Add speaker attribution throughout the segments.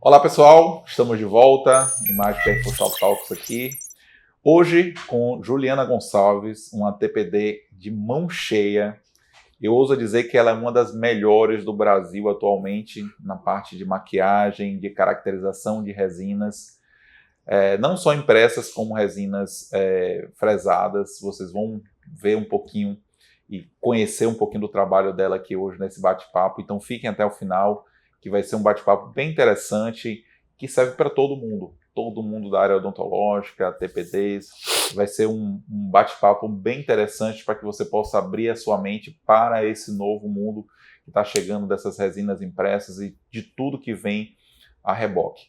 Speaker 1: Olá pessoal, estamos de volta em mais Perfussal Talks aqui. Hoje com Juliana Gonçalves, uma TPD de mão cheia. Eu ouso dizer que ela é uma das melhores do Brasil atualmente na parte de maquiagem, de caracterização de resinas. Não só impressas, como resinas fresadas. Vocês vão ver um pouquinho e conhecer um pouquinho do trabalho dela aqui hoje nesse bate-papo. Então fiquem até o final, que vai ser um bate-papo bem interessante, que serve para todo mundo da área odontológica, TPDs. Vai ser um bate-papo bem interessante para que você possa abrir a sua mente para esse novo mundo que está chegando dessas resinas impressas e de tudo que vem a reboque.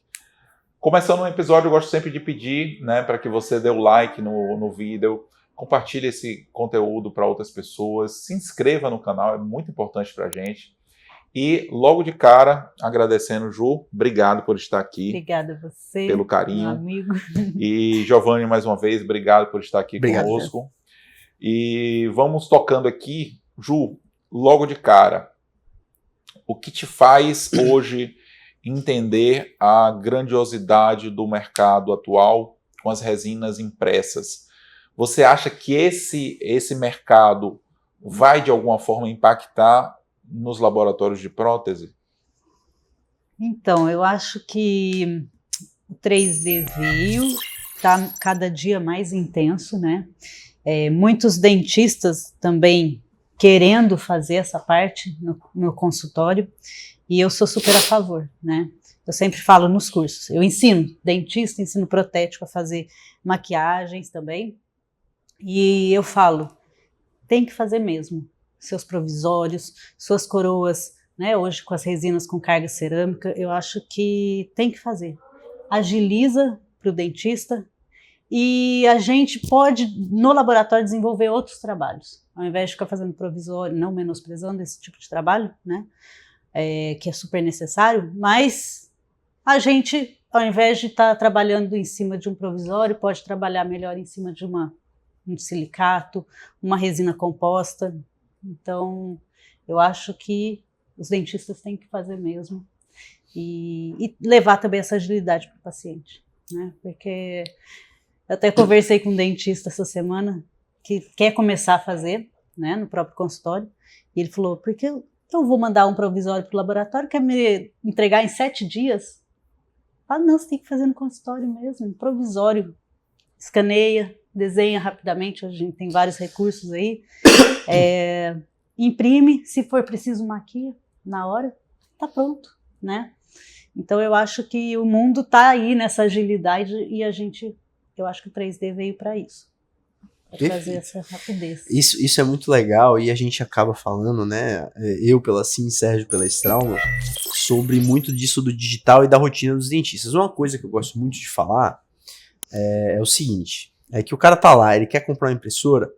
Speaker 1: Começando um episódio, eu gosto sempre de pedir, para que você dê o like no vídeo, compartilhe esse conteúdo para outras pessoas, se inscreva no canal, é muito importante para a gente. E logo de cara, agradecendo, Ju, obrigado por estar aqui.
Speaker 2: Obrigada a você,
Speaker 1: pelo carinho.
Speaker 2: meu amigo.
Speaker 1: E Giovanni, mais uma vez, obrigado por estar aqui conosco. E vamos tocando aqui, Ju, logo de cara, o que te faz hoje entender a grandiosidade do mercado atual com as resinas impressas? Você acha que esse mercado vai de alguma forma impactar nos laboratórios de prótese?
Speaker 2: Então, eu acho que o 3D veio, está cada dia mais intenso, né? Muitos dentistas também querendo fazer essa parte no consultório, e eu sou super a favor, né? Eu sempre falo nos cursos, eu ensino dentista, ensino protético a fazer maquiagens também, e eu falo, tem que fazer mesmo. Seus provisórios, suas coroas, né? Hoje com as resinas com carga cerâmica, eu acho que tem que fazer. Agiliza para o dentista e a gente pode, no laboratório, desenvolver outros trabalhos, ao invés de ficar fazendo provisório, não menosprezando esse tipo de trabalho, né? Que é super necessário, mas a gente, ao invés de estar trabalhando em cima de um provisório, pode trabalhar melhor em cima de um silicato, uma resina composta. Então, eu acho que os dentistas têm que fazer mesmo e levar também essa agilidade para o paciente, né? Porque eu até conversei com um dentista essa semana que quer começar a fazer, né, no próprio consultório, e ele falou, porque eu vou mandar um provisório para o laboratório, quer me entregar em 7 dias? Ah, não, você tem que fazer no consultório mesmo, provisório, escaneia, desenha rapidamente, a gente tem vários recursos aí, imprime, se for preciso maquia, na hora, tá pronto, né? Então eu acho que o mundo tá aí nessa agilidade e eu acho que o 3D veio para isso, para trazer essa rapidez.
Speaker 3: Isso é muito legal e a gente acaba falando, né, eu pela Sim, Sérgio pela Strauma, sobre muito disso do digital e da rotina dos dentistas. Uma coisa que eu gosto muito de falar é o seguinte, é que o cara tá lá, ele quer comprar uma impressora,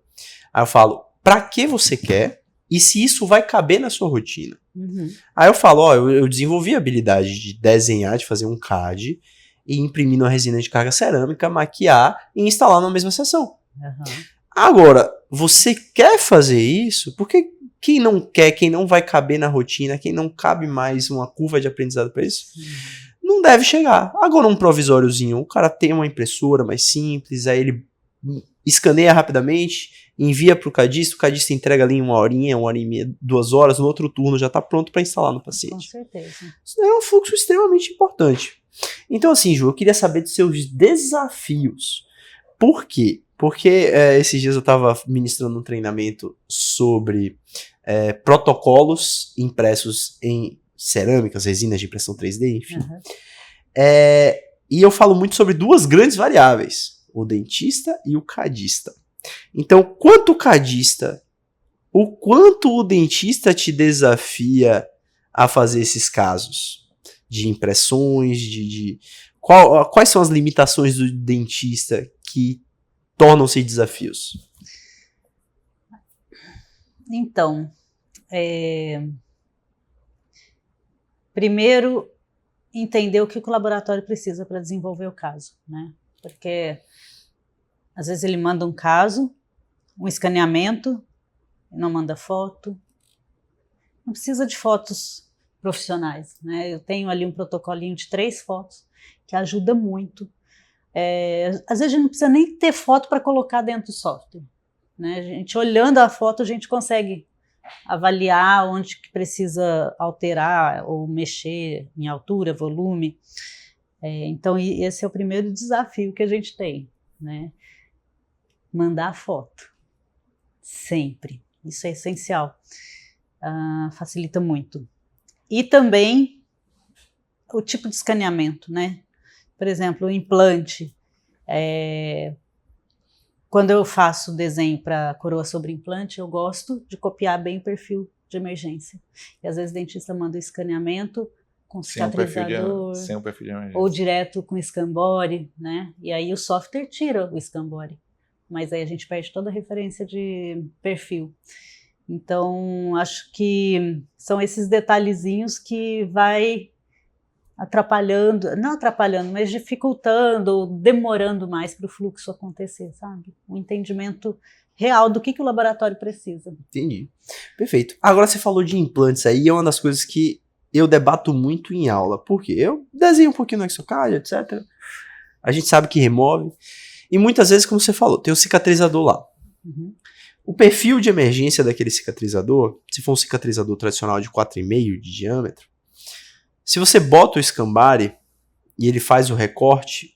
Speaker 3: aí eu falo, pra que você quer e se isso vai caber na sua rotina?
Speaker 2: Uhum.
Speaker 3: Aí eu falo, eu desenvolvi a habilidade de desenhar, de fazer um CAD e imprimir numa resina de carga cerâmica, maquiar e instalar na mesma sessão.
Speaker 2: Uhum.
Speaker 3: Agora, você quer fazer isso? Porque quem não quer, quem não vai caber na rotina, quem não cabe mais uma curva de aprendizado para isso, não deve chegar. Agora, um provisóriozinho, o cara tem uma impressora mais simples, aí ele escaneia rapidamente, envia para o cadista entrega ali 1 horinha, 1 hora e meia, 2 horas, no outro turno já está pronto para instalar no paciente.
Speaker 2: Com certeza.
Speaker 3: Isso é um fluxo extremamente importante. Então, assim, Ju, eu queria saber dos seus desafios. Por quê? Porque esses dias eu estava ministrando um treinamento sobre protocolos impressos em cerâmicas, resinas de impressão 3D, enfim.
Speaker 2: Uhum.
Speaker 3: E eu falo muito sobre 2 grandes variáveis, o dentista e o cadista. Então, quanto o dentista te desafia a fazer esses casos de impressões, quais são as limitações do dentista que tornam-se desafios?
Speaker 2: Então, primeiro, entender o que o laboratório precisa para desenvolver o caso, né? Porque às vezes ele manda um caso, um escaneamento, não manda foto. Não precisa de fotos profissionais, né? Eu tenho ali um protocolinho de 3 fotos que ajuda muito. Às vezes a gente não precisa nem ter foto para colocar dentro do software, né? A gente olhando a foto a gente consegue avaliar onde que precisa alterar ou mexer em altura, volume. Então esse é o primeiro desafio que a gente tem, né? Mandar foto, sempre. Isso é essencial, facilita muito. E também o tipo de escaneamento, né? Por exemplo, o implante. Quando eu faço desenho para coroa sobre implante, eu gosto de copiar bem o perfil de emergência. E às vezes o dentista manda o escaneamento com cicatrizador,
Speaker 1: sem o perfil de emergência.
Speaker 2: ou direto com escambore, né? E aí o software tira o escambore. Mas aí a gente perde toda a referência de perfil. Então, acho que são esses detalhezinhos que vai atrapalhando, não atrapalhando, mas dificultando ou demorando mais para o fluxo acontecer, sabe? Um entendimento real do que o laboratório precisa.
Speaker 3: Entendi. Perfeito. Agora você falou de implantes aí, é uma das coisas que eu debato muito em aula. Por quê? Eu desenho um pouquinho no Exocad, etc. A gente sabe que remove. E muitas vezes, como você falou, tem o cicatrizador lá.
Speaker 2: Uhum.
Speaker 3: O perfil de emergência daquele cicatrizador, se for um cicatrizador tradicional de 4,5 de diâmetro, se você bota o escambare e ele faz o recorte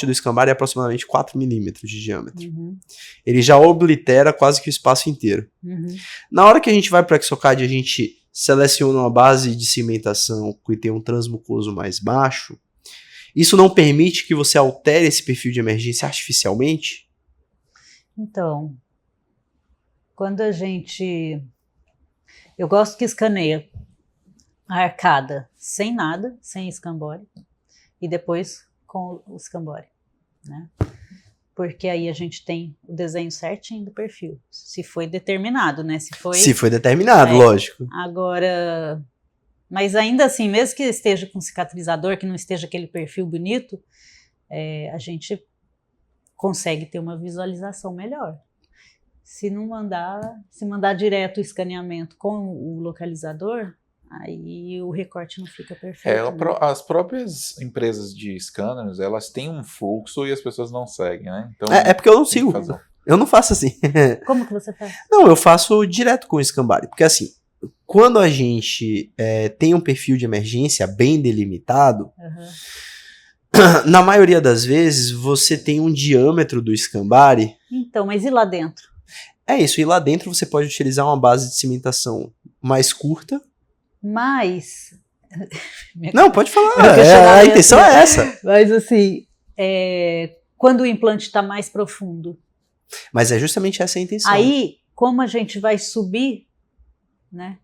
Speaker 3: do escambare é aproximadamente 4 milímetros de diâmetro.
Speaker 2: Uhum.
Speaker 3: Ele já oblitera quase que o espaço inteiro.
Speaker 2: Uhum.
Speaker 3: Na hora que a gente vai para o Exocad e a gente seleciona uma base de cimentação que tem um transmucoso mais baixo, isso não permite que você altere esse perfil de emergência artificialmente?
Speaker 2: Então, quando a gente... Eu gosto que escaneia a arcada sem nada, sem escambore, e depois com o escambore, né? Porque aí a gente tem o desenho certinho do perfil, se foi determinado, né? Se foi
Speaker 3: determinado, lógico.
Speaker 2: Agora, mas ainda assim, mesmo que esteja com cicatrizador, que não esteja aquele perfil bonito, a gente consegue ter uma visualização melhor. Se mandar direto o escaneamento com o localizador, aí o recorte não fica perfeito. Né?
Speaker 1: As próprias empresas de scanners, elas têm um fluxo e as pessoas não seguem, né? Então,
Speaker 3: é porque eu não sigo. Eu não faço assim.
Speaker 2: Como que você faz?
Speaker 3: Não, eu faço direto com o escambare. Porque assim, quando a gente tem um perfil de emergência bem delimitado, na maioria das vezes você tem um diâmetro do escambare.
Speaker 2: Então, mas e lá dentro?
Speaker 3: É isso, e lá dentro você pode utilizar uma base de cimentação mais curta.
Speaker 2: Mas...
Speaker 3: Não, pode falar, a intenção é essa.
Speaker 2: Mas assim, quando o implante está mais profundo.
Speaker 3: Mas é justamente essa a intenção.
Speaker 2: Aí, como a gente vai subir, né?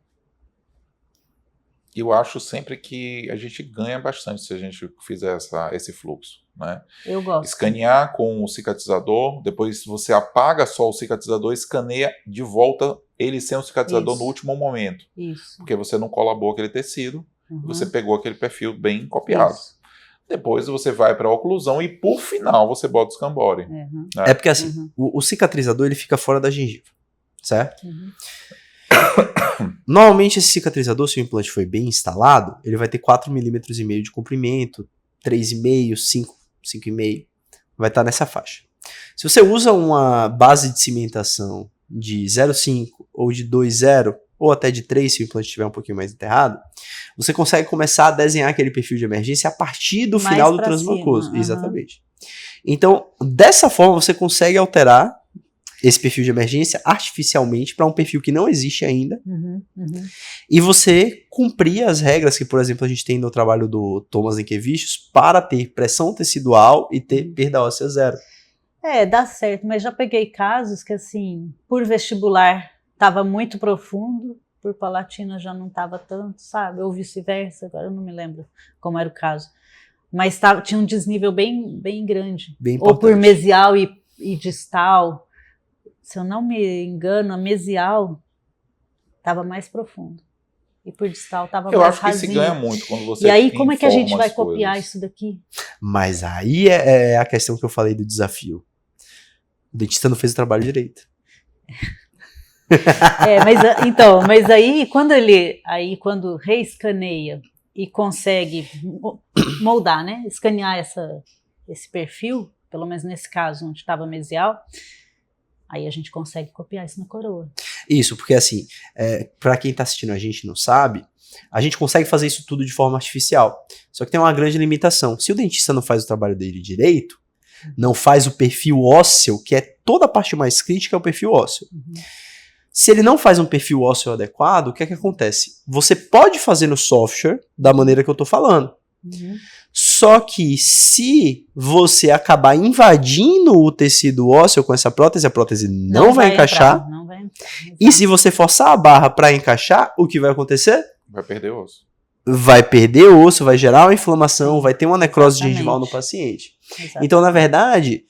Speaker 1: Eu acho sempre que a gente ganha bastante se a gente fizer esse fluxo, né?
Speaker 2: Eu gosto.
Speaker 1: Escanear com o cicatrizador, depois você apaga só o cicatrizador, escaneia de volta ele sem o cicatrizador no último momento.
Speaker 2: Isso.
Speaker 1: Porque você não colabou aquele tecido, você pegou aquele perfil bem copiado. Isso. Depois você vai para a oclusão e por final você bota o escambore. Né?
Speaker 3: É porque assim, o cicatrizador ele fica fora da gengiva, certo? Normalmente esse cicatrizador, se o implante foi bem instalado, ele vai ter 4,5 milímetros de comprimento, 3,5, 5,5, vai estar nessa faixa. Se você usa uma base de cimentação de 0,5 ou de 2,0 ou até de 3, se o implante estiver um pouquinho mais enterrado, você consegue começar a desenhar aquele perfil de emergência a partir do final do transmucoso. Exatamente. Então, dessa forma, você consegue alterar esse perfil de emergência artificialmente para um perfil que não existe ainda e você cumprir as regras que, por exemplo, a gente tem no trabalho do Thomas Enquevichus para ter pressão tecidual e ter perda óssea zero.
Speaker 2: Dá certo, mas já peguei casos que, assim, por vestibular estava muito profundo, por palatina já não estava tanto, sabe? Ou vice-versa, agora eu não me lembro como era o caso. Mas tinha um desnível bem grande.
Speaker 3: Bem
Speaker 2: ou por mesial e distal. Se eu não me engano, a mesial estava mais profundo. E por distal estava mais rasinho.
Speaker 1: Eu acho que se ganha muito quando você
Speaker 2: E aí, como é que a gente vai copiar isso daqui?
Speaker 3: Mas aí é a questão que eu falei do desafio. O dentista não fez o trabalho direito.
Speaker 2: Mas aí quando reescaneia e consegue moldar, né? Escanear esse perfil, pelo menos nesse caso onde estava mesial, aí a gente consegue copiar isso na coroa.
Speaker 3: Isso, porque assim, para quem tá assistindo a gente não sabe, a gente consegue fazer isso tudo de forma artificial. Só que tem uma grande limitação. Se o dentista não faz o trabalho dele direito, não faz o perfil ósseo, que é toda a parte mais crítica, é o perfil ósseo.
Speaker 2: Uhum.
Speaker 3: Se ele não faz um perfil ósseo adequado, o que é que acontece? Você pode fazer no software da maneira que eu tô falando.
Speaker 2: Uhum.
Speaker 3: Só que se você acabar invadindo o tecido ósseo com essa prótese, a prótese não vai encaixar.
Speaker 2: Não vai entrar.
Speaker 3: E se você forçar a barra para encaixar, o que vai acontecer?
Speaker 1: Vai perder osso.
Speaker 3: Vai perder osso, vai gerar uma inflamação, vai ter uma necrose gengival no paciente.
Speaker 2: Exatamente.
Speaker 3: Então, na verdade,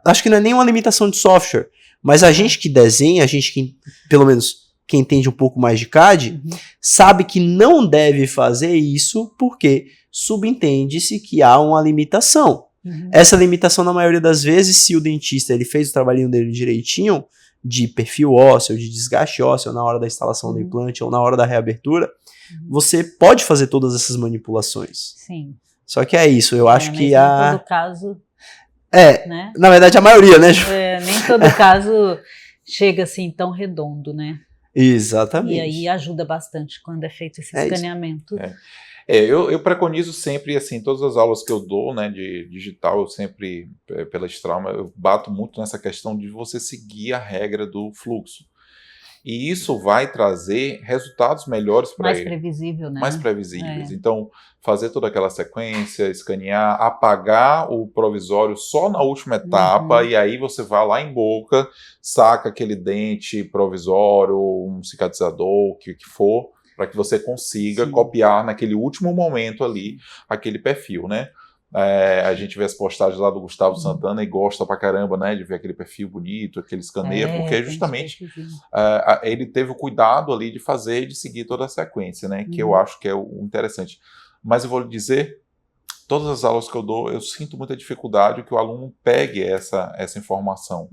Speaker 3: acho que não é nem uma limitação de software, mas a gente que desenha, a gente que, pelo menos quem entende um pouco mais de CAD, sabe que não deve fazer isso porque subentende-se que há uma limitação. Essa limitação, na maioria das vezes, se o dentista ele fez o trabalhinho dele direitinho, de perfil ósseo, de desgaste ósseo na hora da instalação do implante ou na hora da reabertura, você pode fazer todas essas manipulações.
Speaker 2: Sim.
Speaker 3: Só que é isso, eu acho que
Speaker 2: em todo caso... né?
Speaker 3: Na verdade a maioria, né?
Speaker 2: Nem todo caso chega assim tão redondo, né?
Speaker 3: Exatamente.
Speaker 2: E aí ajuda bastante quando é feito esse escaneamento.
Speaker 1: Eu preconizo sempre, assim, todas as aulas que eu dou, né, de digital, eu sempre, pela Strauma, eu bato muito nessa questão de você seguir a regra do fluxo. E isso vai trazer resultados melhores para ele.
Speaker 2: Mais previsível, né?
Speaker 1: Mais previsíveis. Então, fazer toda aquela sequência, escanear, apagar o provisório só na última etapa, e aí você vai lá em boca, saca aquele dente provisório, um cicatrizador, o que for, para que você consiga copiar naquele último momento ali aquele perfil, né? A gente vê as postagens lá do Gustavo Santana e gosta pra caramba, né, de ver aquele perfil bonito, aquele escaneio, porque justamente ele teve o cuidado ali de fazer, de seguir toda a sequência, né, que eu acho que é o interessante. Mas eu vou lhe dizer, todas as aulas que eu dou, eu sinto muita dificuldade que o aluno pegue essa informação.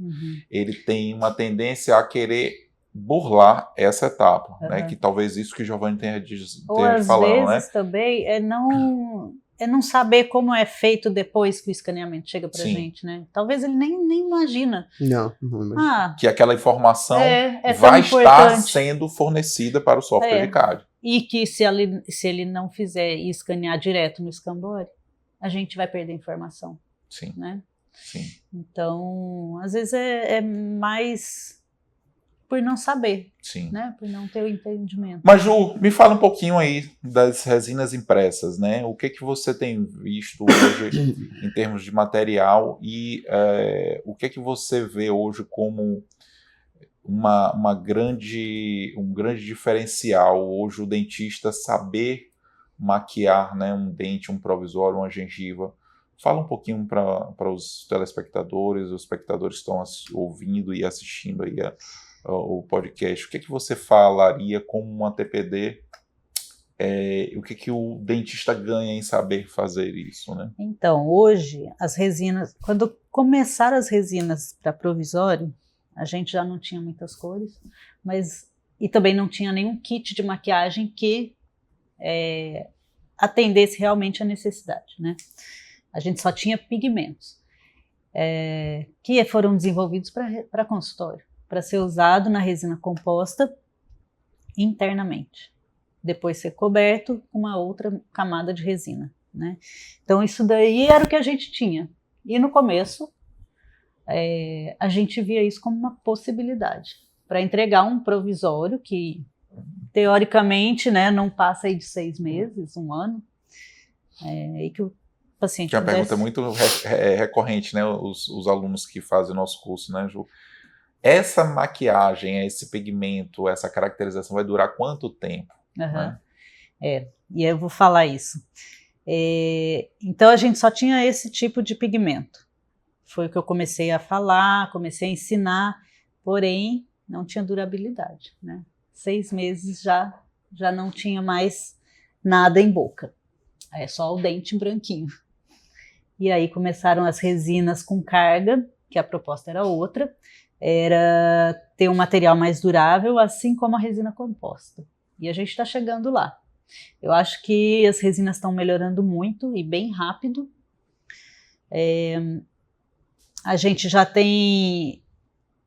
Speaker 1: Ele tem uma tendência a querer burlar essa etapa, né, que talvez isso que o Giovanni tenha falado, né?
Speaker 2: Ou às vezes também é não saber como é feito depois que o escaneamento chega pra gente, né? Talvez ele nem imagina.
Speaker 3: Não imagina.
Speaker 1: Que aquela informação
Speaker 2: vai
Speaker 1: estar sendo fornecida para o software de CAD.
Speaker 2: E que se ele não fizer e escanear direto no Scambori, a gente vai perder informação.
Speaker 1: Sim.
Speaker 2: Né?
Speaker 1: Sim.
Speaker 2: Então, às vezes é mais por não saber,
Speaker 1: sim,
Speaker 2: né? Por não ter o entendimento.
Speaker 1: Mas, Ju, me fala um pouquinho aí das resinas impressas, né? O que você tem visto hoje em termos de material e o que você vê hoje como um grande diferencial hoje o dentista saber maquiar, né, um dente, um provisório, uma gengiva? Fala um pouquinho para os telespectadores, os espectadores que estão ouvindo e assistindo aí o podcast. O que você falaria como uma TPD? O que o dentista ganha em saber fazer isso, né?
Speaker 2: Então, hoje, as resinas, quando começaram as resinas para provisório, a gente já não tinha muitas cores, e também não tinha nenhum kit de maquiagem que atendesse realmente a necessidade, né? A gente só tinha pigmentos, que foram desenvolvidos para consultório, para ser usado na resina composta internamente, depois ser coberto com uma outra camada de resina, né? Então isso daí era o que a gente tinha. E no começo a gente via isso como uma possibilidade para entregar um provisório que teoricamente, né, não passa aí de 6 meses, 1 ano, e que o paciente
Speaker 1: que é uma pergunta muito recorrente, né? Os alunos que fazem o nosso curso, né, Ju? Essa maquiagem, esse pigmento, essa caracterização vai durar quanto tempo? Né?
Speaker 2: E eu vou falar isso. Então a gente só tinha esse tipo de pigmento. Foi o que eu comecei a falar, comecei a ensinar, porém não tinha durabilidade, né? 6 meses já não tinha mais nada em boca. É só o dente branquinho. E aí começaram as resinas com carga, que a proposta era outra, era ter um material mais durável, assim como a resina composta. E a gente está chegando lá. Eu acho que as resinas estão melhorando muito e bem rápido. A gente já tem...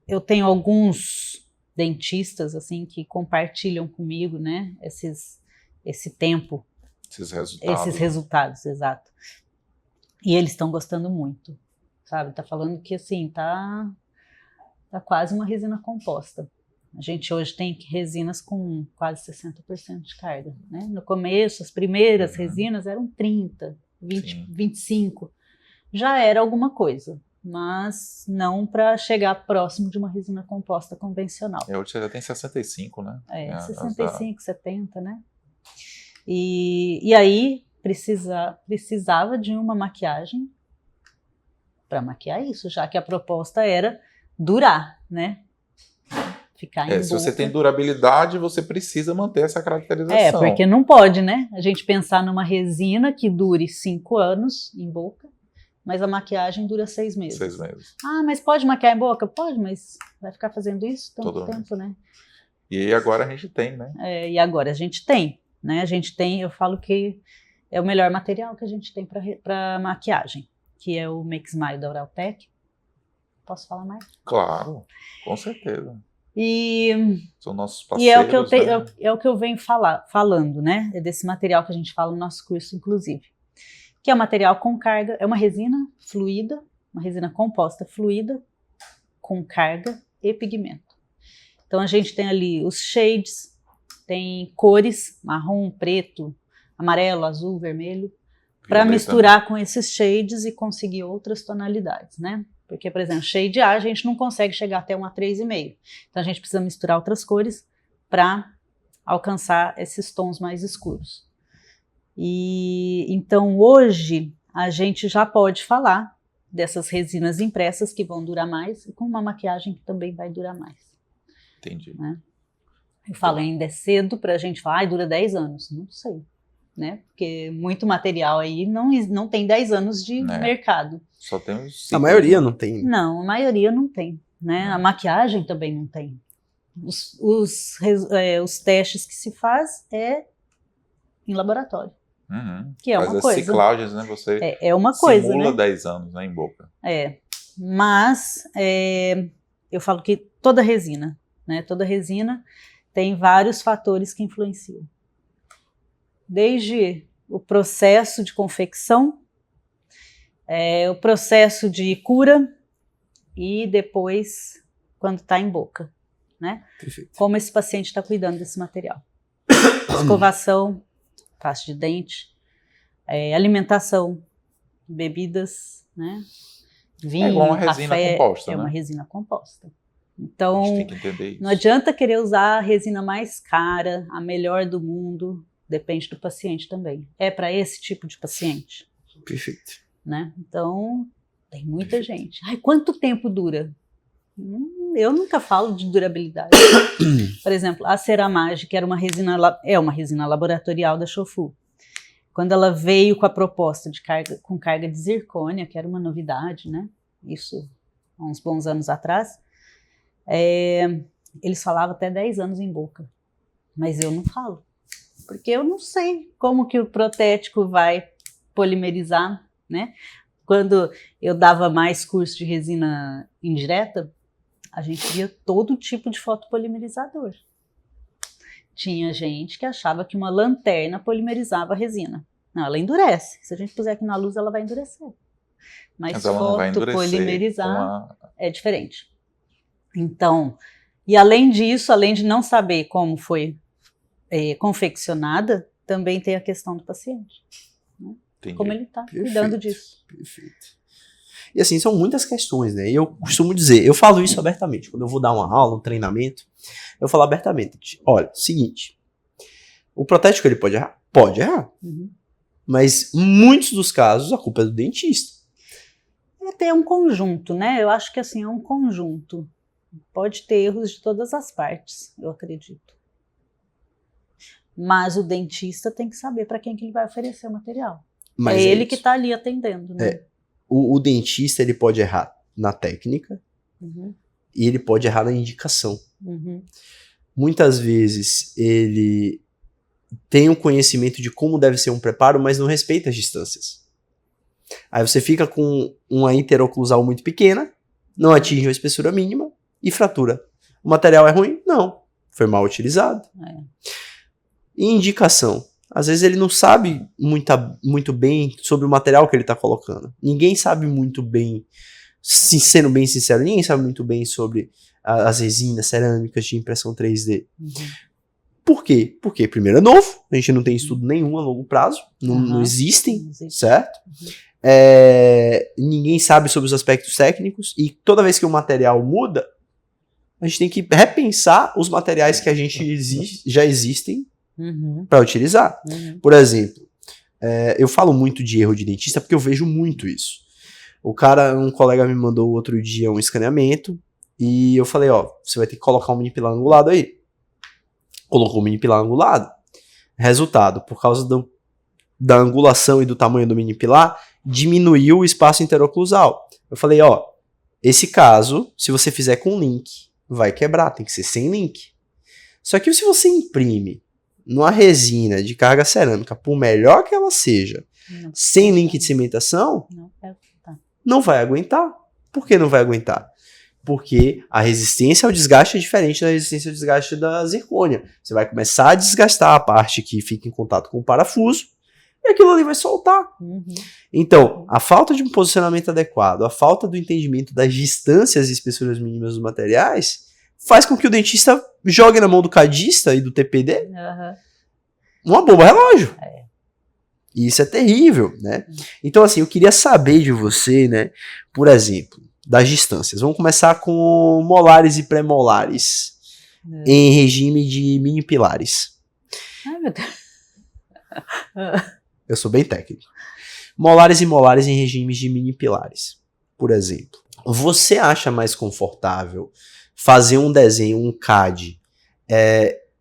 Speaker 2: Eu tenho alguns dentistas assim que compartilham comigo, né, esse tempo, esses resultados, exato. E eles estão gostando muito, sabe? Tá falando que assim tá quase uma resina composta. A gente hoje tem resinas com quase 60% de carga, né? No começo, as primeiras resinas eram 30, 20, 25. Já era alguma coisa, mas não para chegar próximo de uma resina composta convencional.
Speaker 1: Hoje já tem 65, né?
Speaker 2: 65, 70, né? E aí precisava de uma maquiagem para maquiar isso, já que a proposta era durar, né? Ficar em boca.
Speaker 1: Se você tem durabilidade, você precisa manter essa caracterização.
Speaker 2: Porque não pode, né? A gente pensar numa resina que dure 5 anos em boca, mas a maquiagem dura 6 meses.
Speaker 1: 6 meses.
Speaker 2: Ah, mas pode maquiar em boca? Pode, mas vai ficar fazendo isso tanto
Speaker 1: Todo
Speaker 2: tempo, né?
Speaker 1: E agora a gente tem, né?
Speaker 2: E agora a gente tem, né? A gente tem, eu falo que é o melhor material que a gente tem para maquiagem, que é o Make Smile da Uraltec. Posso falar mais?
Speaker 1: Claro, com certeza. São nossos parceiros,
Speaker 2: e é o que eu
Speaker 1: né?
Speaker 2: é o que eu venho falando, né? É desse material que a gente fala no nosso curso, inclusive. Que é um material com carga, é uma resina fluida, uma resina composta fluida, com carga e pigmento. Então a gente tem ali os shades, tem cores, marrom, preto, amarelo, azul, vermelho, para misturar com esses shades e conseguir outras tonalidades, né? Porque, por exemplo, shade A a gente não consegue chegar até um A3,5. Então a gente precisa misturar outras cores para alcançar esses tons mais escuros. E então hoje a gente já pode falar dessas resinas impressas que vão durar mais e com uma maquiagem que também vai durar mais.
Speaker 1: Entendi.
Speaker 2: Né? Eu falo, ainda é cedo para a gente falar, dura 10 anos. Não sei, né? Porque muito material aí não tem 10 anos de mercado.
Speaker 1: Só tem os...
Speaker 3: A maioria não tem.
Speaker 2: Não, a maioria não tem, né? A maquiagem também não tem. Os testes que se faz em laboratório. Que é
Speaker 1: faz
Speaker 2: uma coisa.
Speaker 1: As ciclagens, né? Você
Speaker 2: é uma coisa,
Speaker 1: simula
Speaker 2: né?
Speaker 1: 10 anos, né, em boca.
Speaker 2: Mas eu falo que toda resina, né? Toda resina tem vários fatores que influenciam. Desde o processo de confecção, o processo de cura e depois quando está em boca, né?
Speaker 3: Perfeito.
Speaker 2: Como esse paciente está cuidando desse material. Escovação, pasta de dente, alimentação, bebidas, né? Vinho,
Speaker 1: igual uma resina
Speaker 2: café,
Speaker 1: composta, né?
Speaker 2: uma resina composta. Então,
Speaker 1: a gente tem que entender isso.
Speaker 2: Não adianta querer usar a resina mais cara, a melhor do mundo, depende do paciente também. É para esse tipo de paciente.
Speaker 3: Perfeito.
Speaker 2: Né? Então, tem muita gente. Ai, quanto tempo dura? Eu nunca falo de durabilidade. Por exemplo, a Ceramage, que era uma resina laboratorial da Shofu. Quando ela veio com a proposta com carga de zircônia, que era uma novidade, né? Isso há uns bons anos atrás, eles falavam até 10 anos em boca. Mas eu não falo. Porque eu não sei como que o protético vai polimerizar, né? Quando eu dava mais curso de resina indireta, a gente via todo tipo de fotopolimerizador. Tinha gente que achava que uma lanterna polimerizava a resina. Não, ela endurece. Se a gente puser aqui na luz, ela vai endurecer. Mas
Speaker 1: ela não vai endurecer
Speaker 2: fotopolimerizar é diferente. Então, e além disso, além de não saber como foi confeccionada, também tem a questão do paciente. Né? Como ele está cuidando disso.
Speaker 3: Perfeito. E assim, são muitas questões, né? E eu costumo dizer, eu falo isso abertamente. Quando eu vou dar uma aula, um treinamento, eu falo abertamente. Olha, seguinte, o protético ele pode errar? Pode errar. Mas muitos dos casos a culpa é do dentista.
Speaker 2: É um conjunto, né? Eu acho que assim, é um conjunto. Pode ter erros de todas as partes, eu acredito. Mas o dentista tem que saber para quem que ele vai oferecer o material.
Speaker 3: Mas
Speaker 2: ele que está ali atendendo, né?
Speaker 3: O dentista ele pode errar na técnica, e ele pode errar na indicação.
Speaker 2: Uhum.
Speaker 3: Muitas vezes ele tem um conhecimento de como deve ser um preparo, mas não respeita as distâncias. Aí você fica com uma interoclusal muito pequena, não atinge a espessura mínima e fratura. O material é ruim? Não. Foi mal utilizado. E indicação. Às vezes ele não sabe muito bem sobre o material que ele está colocando. Ninguém sabe muito bem, sendo bem sincero, ninguém sabe muito bem sobre as resinas cerâmicas de impressão 3D.
Speaker 2: Uhum.
Speaker 3: Por quê? Porque primeiro é novo, a gente não tem estudo nenhum a longo prazo, não existem, certo? Ninguém sabe sobre os aspectos técnicos, e toda vez que o material muda, a gente tem que repensar os materiais que a gente já existem para utilizar. Por exemplo, eu falo muito de erro de dentista porque eu vejo muito isso. Um colega me mandou outro dia um escaneamento e eu falei, ó, você vai ter que colocar um mini pilar angulado aí. Colocou o mini pilar angulado. Resultado, por causa da angulação e do tamanho do mini pilar, diminuiu o espaço interoclusal. Eu falei, ó, esse caso, se você fizer com link, vai quebrar, tem que ser sem link. Só que se você imprime numa resina de carga cerâmica, por melhor que ela seja, sem link de cimentação, não vai aguentar. Por que não vai aguentar? Porque a resistência ao desgaste é diferente da resistência ao desgaste da zircônia. Você vai começar a desgastar a parte que fica em contato com o parafuso e aquilo ali vai soltar. Então, a falta de um posicionamento adequado, a falta do entendimento das distâncias e espessuras mínimas dos materiais faz com que o dentista jogue na mão do cadista e do TPD uma bomba relógio. E isso é terrível, né? Então, assim, eu queria saber de você, né, por exemplo, das distâncias. Vamos começar com molares e pré-molares em regime de mini pilares.
Speaker 2: Ai, meu Deus.
Speaker 3: Eu sou bem técnico. Molares e molares em regimes de mini pilares. Por exemplo, você acha mais confortável fazer um desenho, um CAD,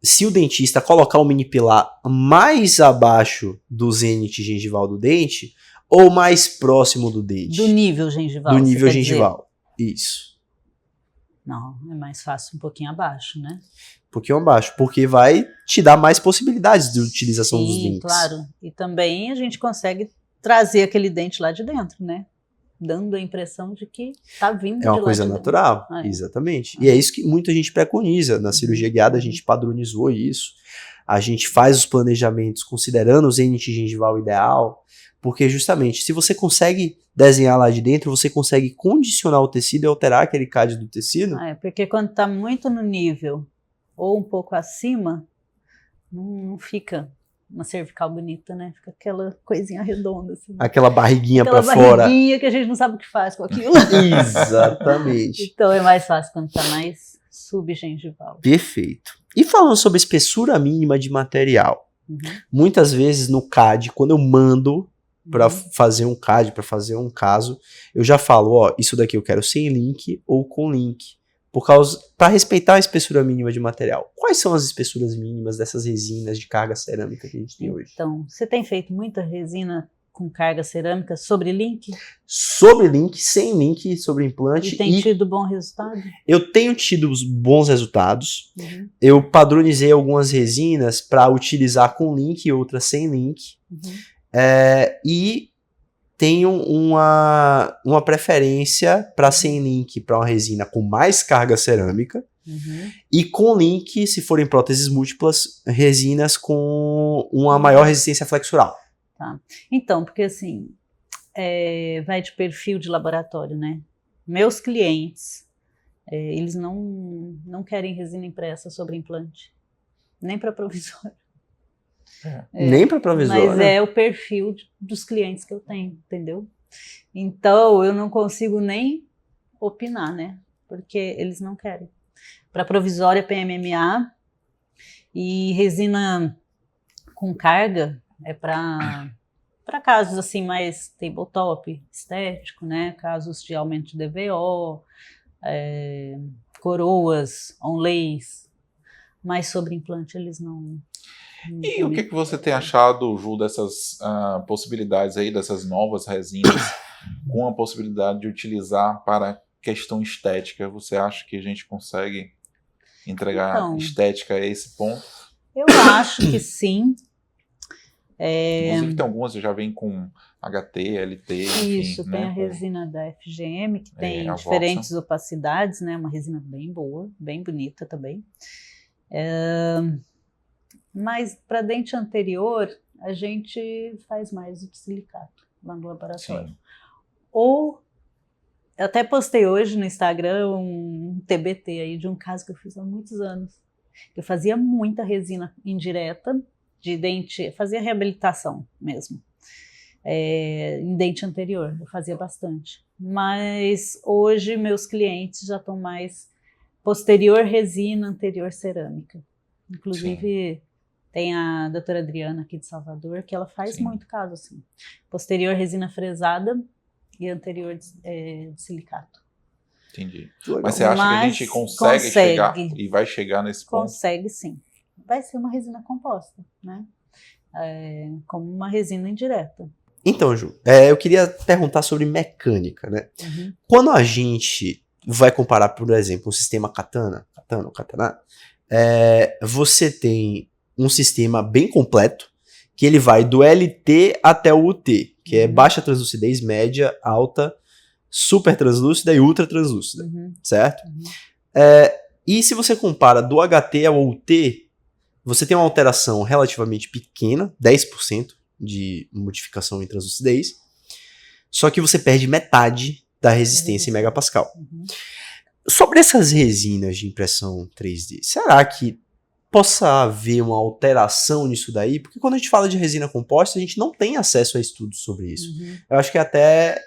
Speaker 3: se o dentista colocar o mini pilar mais abaixo do zênite gengival do dente ou mais próximo do dente?
Speaker 2: Do nível gengival.
Speaker 3: Do nível gengival. Isso.
Speaker 2: Não, é mais fácil um pouquinho abaixo, né?
Speaker 3: Um pouquinho abaixo, porque vai te dar mais possibilidades de utilização dos dentes.
Speaker 2: Sim, claro. E também a gente consegue trazer aquele dente lá de dentro, né? Dando a impressão de que tá vindo de lá.
Speaker 3: É uma coisa natural, exatamente. E é isso que muita gente preconiza. Na cirurgia guiada a gente padronizou isso. A gente faz os planejamentos considerando o zênite gengival ideal, porque justamente se você consegue desenhar lá de dentro, você consegue condicionar o tecido e alterar aquele CAD do tecido.
Speaker 2: Porque quando tá muito no nível ou um pouco acima, não fica uma cervical bonita, né? Fica aquela coisinha redonda. Assim.
Speaker 3: Aquela barriguinha pra fora.
Speaker 2: Aquela barriguinha que a gente não sabe o que faz com aquilo.
Speaker 3: Exatamente.
Speaker 2: Então é mais fácil quando tá mais subgengival.
Speaker 3: Perfeito. E falando sobre espessura mínima de material, muitas vezes no CAD, quando eu mando para fazer um CAD, para fazer um caso, eu já falo, ó, isso daqui eu quero sem link ou com link, para respeitar a espessura mínima de material. Quais são as espessuras mínimas dessas resinas de carga cerâmica que a gente tem hoje?
Speaker 2: Então, você tem feito muita resina com carga cerâmica sobre link?
Speaker 3: Sobre link, sem link, sobre implante.
Speaker 2: E tem tido bom resultado? Eu
Speaker 3: tenho tido bons resultados. Eu padronizei algumas resinas para utilizar com link e outras sem link. E tenho uma preferência para sem link, para uma resina com mais carga cerâmica. E com link, se forem próteses múltiplas, resinas com uma maior resistência flexural.
Speaker 2: Tá. Então, porque assim, vai de perfil de laboratório, né? Meus clientes, eles não querem resina impressa sobre implante, nem para provisório.
Speaker 3: Nem para provisório.
Speaker 2: Mas é o perfil dos clientes que eu tenho, entendeu? Então, eu não consigo nem opinar, né? Porque eles não querem. Para provisória, PMMA e resina com carga é para casos assim mais tabletop, estético, né? Casos de aumento de DVO, coroas, onlays, mas sobre implante eles não.
Speaker 1: E o que você tem achado, Ju, dessas possibilidades aí, dessas novas resinas, com a possibilidade de utilizar para questão estética, você acha que a gente consegue entregar
Speaker 2: Então,
Speaker 1: estética a esse ponto?
Speaker 2: eu acho que sim.
Speaker 1: Inclusive tem algumas que já vêm com HT, LT, enfim.
Speaker 2: Isso, tem
Speaker 1: né,
Speaker 2: a resina da FGM, que tem
Speaker 1: a
Speaker 2: diferentes opacidades, né? Uma resina bem boa, bem bonita também. Mas para dente anterior, a gente faz mais de silicato lá no laboratório.
Speaker 1: Sim.
Speaker 2: Ou, eu até postei hoje no Instagram um TBT aí de um caso que eu fiz há muitos anos. Eu fazia muita resina indireta de dente, fazia reabilitação mesmo. Em dente anterior, eu fazia bastante. Mas hoje meus clientes já estão mais posterior resina, anterior cerâmica. Inclusive tem a doutora Adriana aqui de Salvador, que ela faz muito caso assim. Posterior resina fresada e anterior de silicato.
Speaker 1: Entendi. Mas você acha que a gente consegue chegar e vai chegar nesse ponto?
Speaker 2: Consegue sim. Vai ser uma resina composta, né? Como uma resina indireta.
Speaker 3: Então, Ju, eu queria perguntar sobre mecânica, né?
Speaker 2: Uhum.
Speaker 3: Quando a gente vai comparar, por exemplo, o sistema Katana, você tem um sistema bem completo, que ele vai do LT até o UT, que é baixa translucidez, média, alta, super translúcida e ultra translúcida, certo? E se você compara do HT ao UT, você tem uma alteração relativamente pequena, 10% de modificação em translucidez, só que você perde metade da resistência em megapascal. Sobre essas resinas de impressão 3D, será que possa haver uma alteração nisso daí? Porque quando a gente fala de resina composta, a gente não tem acesso a estudos sobre isso. Eu acho que até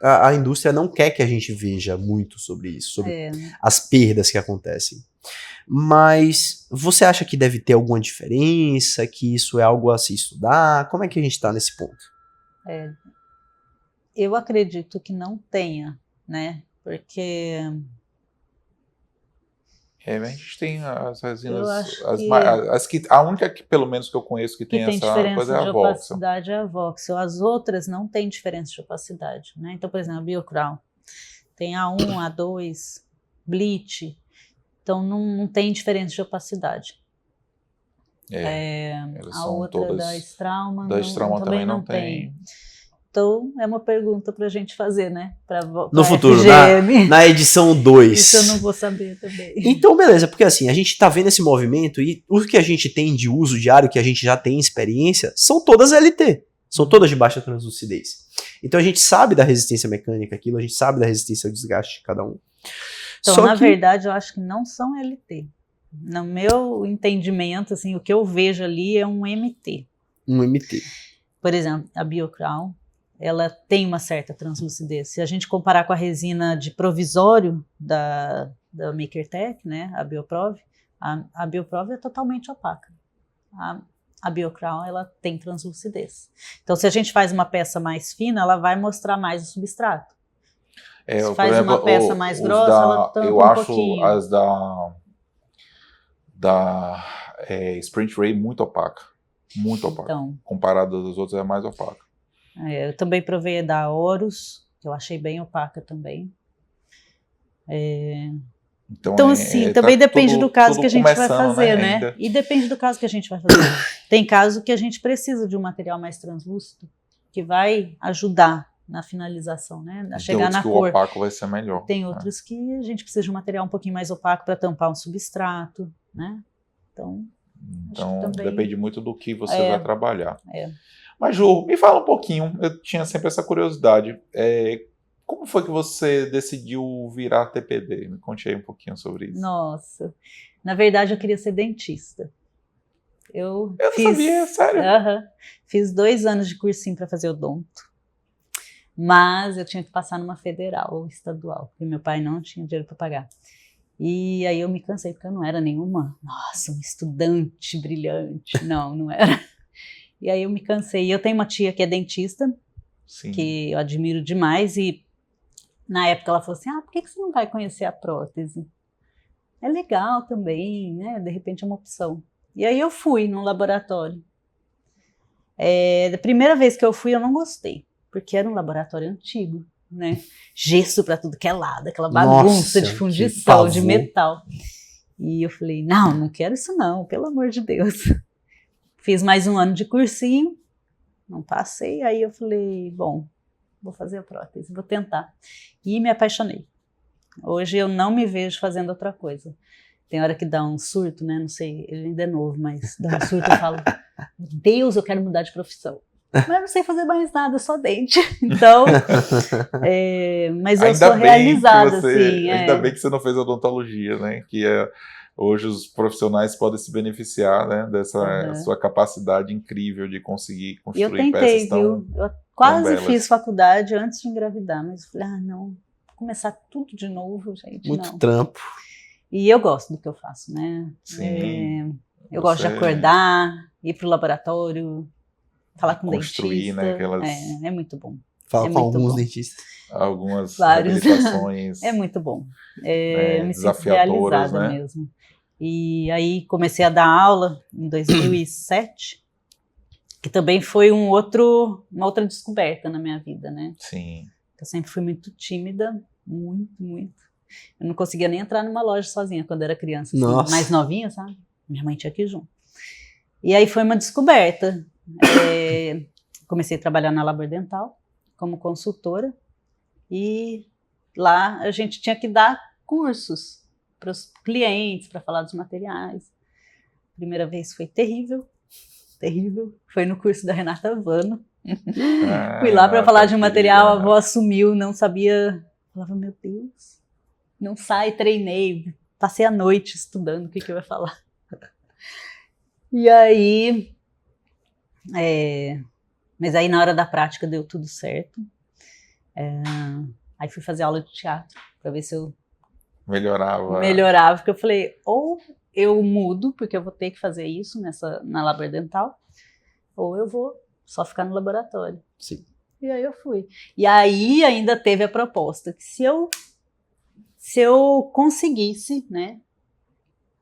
Speaker 3: a indústria não quer que a gente veja muito sobre isso, sobre as perdas que acontecem. Mas você acha que deve ter alguma diferença, que isso é algo a se estudar? Como é que a gente está nesse ponto?
Speaker 2: Eu acredito que não tenha, né? Porque
Speaker 1: a gente tem as resinas,
Speaker 2: a
Speaker 1: única que pelo menos que eu conheço que tem essa
Speaker 2: diferença
Speaker 1: coisa é a
Speaker 2: de
Speaker 1: Voxel.
Speaker 2: opacidade é a Voxel. As outras não têm diferença de opacidade, né? Então, por exemplo, a BioCrown tem A1, A2, Bleach, então não tem diferença de opacidade. A outra da Straumann também não tem. Então, é uma pergunta pra gente fazer, né?
Speaker 3: No futuro, na edição 2.
Speaker 2: Isso eu não vou saber também.
Speaker 3: Então, beleza, porque assim, a gente tá vendo esse movimento e o que a gente tem de uso diário, que a gente já tem experiência, são todas LT. São todas de baixa translucidez. Então a gente sabe da resistência mecânica aquilo, a gente sabe da resistência ao desgaste de cada um.
Speaker 2: Então, na verdade, eu acho que não são LT. No meu entendimento, assim, o que eu vejo ali é um MT.
Speaker 3: Um MT.
Speaker 2: Por exemplo, a BioCrown, ela tem uma certa translucidez. Se a gente comparar com a resina de provisório da MakerTech, né, a BioProv, a BioProv é totalmente opaca. A BioCrown, ela tem translucidez. Então, se a gente faz uma peça mais fina, ela vai mostrar mais o substrato. Se faz uma peça mais grossa, ela tampa um pouquinho.
Speaker 1: Eu acho as da Sprint Ray muito opaca. Muito opaca. Então, comparado às outras, é mais opaca.
Speaker 2: Eu também provei a da Horus, que eu achei bem opaca também. Então assim, também depende do caso que a gente vai fazer, né? E depende do caso que a gente vai fazer. Tem caso que a gente precisa de um material mais translúcido, que vai ajudar na finalização, né? A chegar na cor.
Speaker 1: O opaco vai ser melhor.
Speaker 2: Tem outros que a gente precisa de um material um pouquinho mais opaco para tampar um substrato, né? Então também
Speaker 1: depende muito do que você vai trabalhar. Mas, Ju, me fala um pouquinho, eu tinha sempre essa curiosidade. Como foi que você decidiu virar TPD? Me conte aí um pouquinho sobre isso.
Speaker 2: Nossa, na verdade eu queria ser dentista. Eu
Speaker 1: não sabia, sério?
Speaker 2: Fiz 2 anos de cursinho para fazer odonto, mas eu tinha que passar numa federal ou estadual, porque meu pai não tinha dinheiro para pagar. E aí eu me cansei, porque eu não era nenhuma, um estudante brilhante, não era. E aí eu me cansei. E eu tenho uma tia que é dentista,
Speaker 1: Sim.
Speaker 2: que eu admiro demais, e na época ela falou assim, por que você não vai conhecer a prótese? É legal também, né? De repente é uma opção. E aí eu fui num laboratório. Da primeira vez que eu fui, eu não gostei, porque era um laboratório antigo. né? Gesso para tudo que é lado, aquela bagunça
Speaker 3: Nossa,
Speaker 2: de
Speaker 3: que
Speaker 2: fundição,
Speaker 3: pavor.
Speaker 2: de metal. E eu falei, não quero isso não, pelo amor de Deus. Fiz mais um ano de cursinho, não passei, aí eu falei, bom, vou fazer a prótese, vou tentar. E me apaixonei. Hoje eu não me vejo fazendo outra coisa. Tem hora que dá um surto, né? Não sei, ele ainda é novo, mas dá um surto e eu falo, meu Deus, eu quero mudar de profissão. Mas não sei fazer mais nada, só dente. Então, mas eu sou realizada, assim.
Speaker 1: Ainda bem que você não fez odontologia, né? Que hoje os profissionais podem se beneficiar, né, dessa sua capacidade incrível de conseguir construir
Speaker 2: eu tentei,
Speaker 1: peças tão,
Speaker 2: viu? Eu quase
Speaker 1: belas.
Speaker 2: fiz faculdade antes de engravidar, mas eu falei, não, vou começar tudo de novo, gente.
Speaker 3: Muito
Speaker 2: não.
Speaker 3: trampo.
Speaker 2: E eu gosto do que eu faço, né?
Speaker 1: Sim.
Speaker 2: Eu gosto de acordar, ir pro laboratório, falar com
Speaker 1: construir,
Speaker 2: dentista.
Speaker 1: né, aquelas...
Speaker 2: É muito bom.
Speaker 3: Fala com
Speaker 2: muito
Speaker 3: alguns
Speaker 2: bom.
Speaker 3: dentistas.
Speaker 1: Algumas
Speaker 2: Vários.
Speaker 1: reabilitações
Speaker 2: É muito bom. Eu me sinto
Speaker 1: desafiadoras,
Speaker 2: realizada
Speaker 1: né?
Speaker 2: mesmo. E aí comecei a dar aula em 2007, que também foi uma outra descoberta na minha vida, né?
Speaker 1: Sim.
Speaker 2: Eu sempre fui muito tímida, muito. Eu não conseguia nem entrar numa loja sozinha quando era criança, assim, mais novinha, sabe? Minha mãe tinha que ir junto. E aí foi uma descoberta. Comecei a trabalhar na Labor Dental como consultora e lá a gente tinha que dar cursos para os clientes, para falar dos materiais. Primeira vez foi terrível. Foi no curso da Renata Vano. Fui lá para falar de um material, a avó sumiu, não sabia. Falava, meu Deus, não sai, treinei, passei a noite estudando o que eu ia falar. E aí, mas aí na hora da prática deu tudo certo. Aí fui fazer aula de teatro para ver se eu melhorava, porque eu falei, ou eu mudo, porque eu vou ter que fazer isso na Labor Dental, ou eu vou só ficar no laboratório.
Speaker 3: Sim.
Speaker 2: E aí eu fui. E aí ainda teve a proposta que se eu conseguisse, né,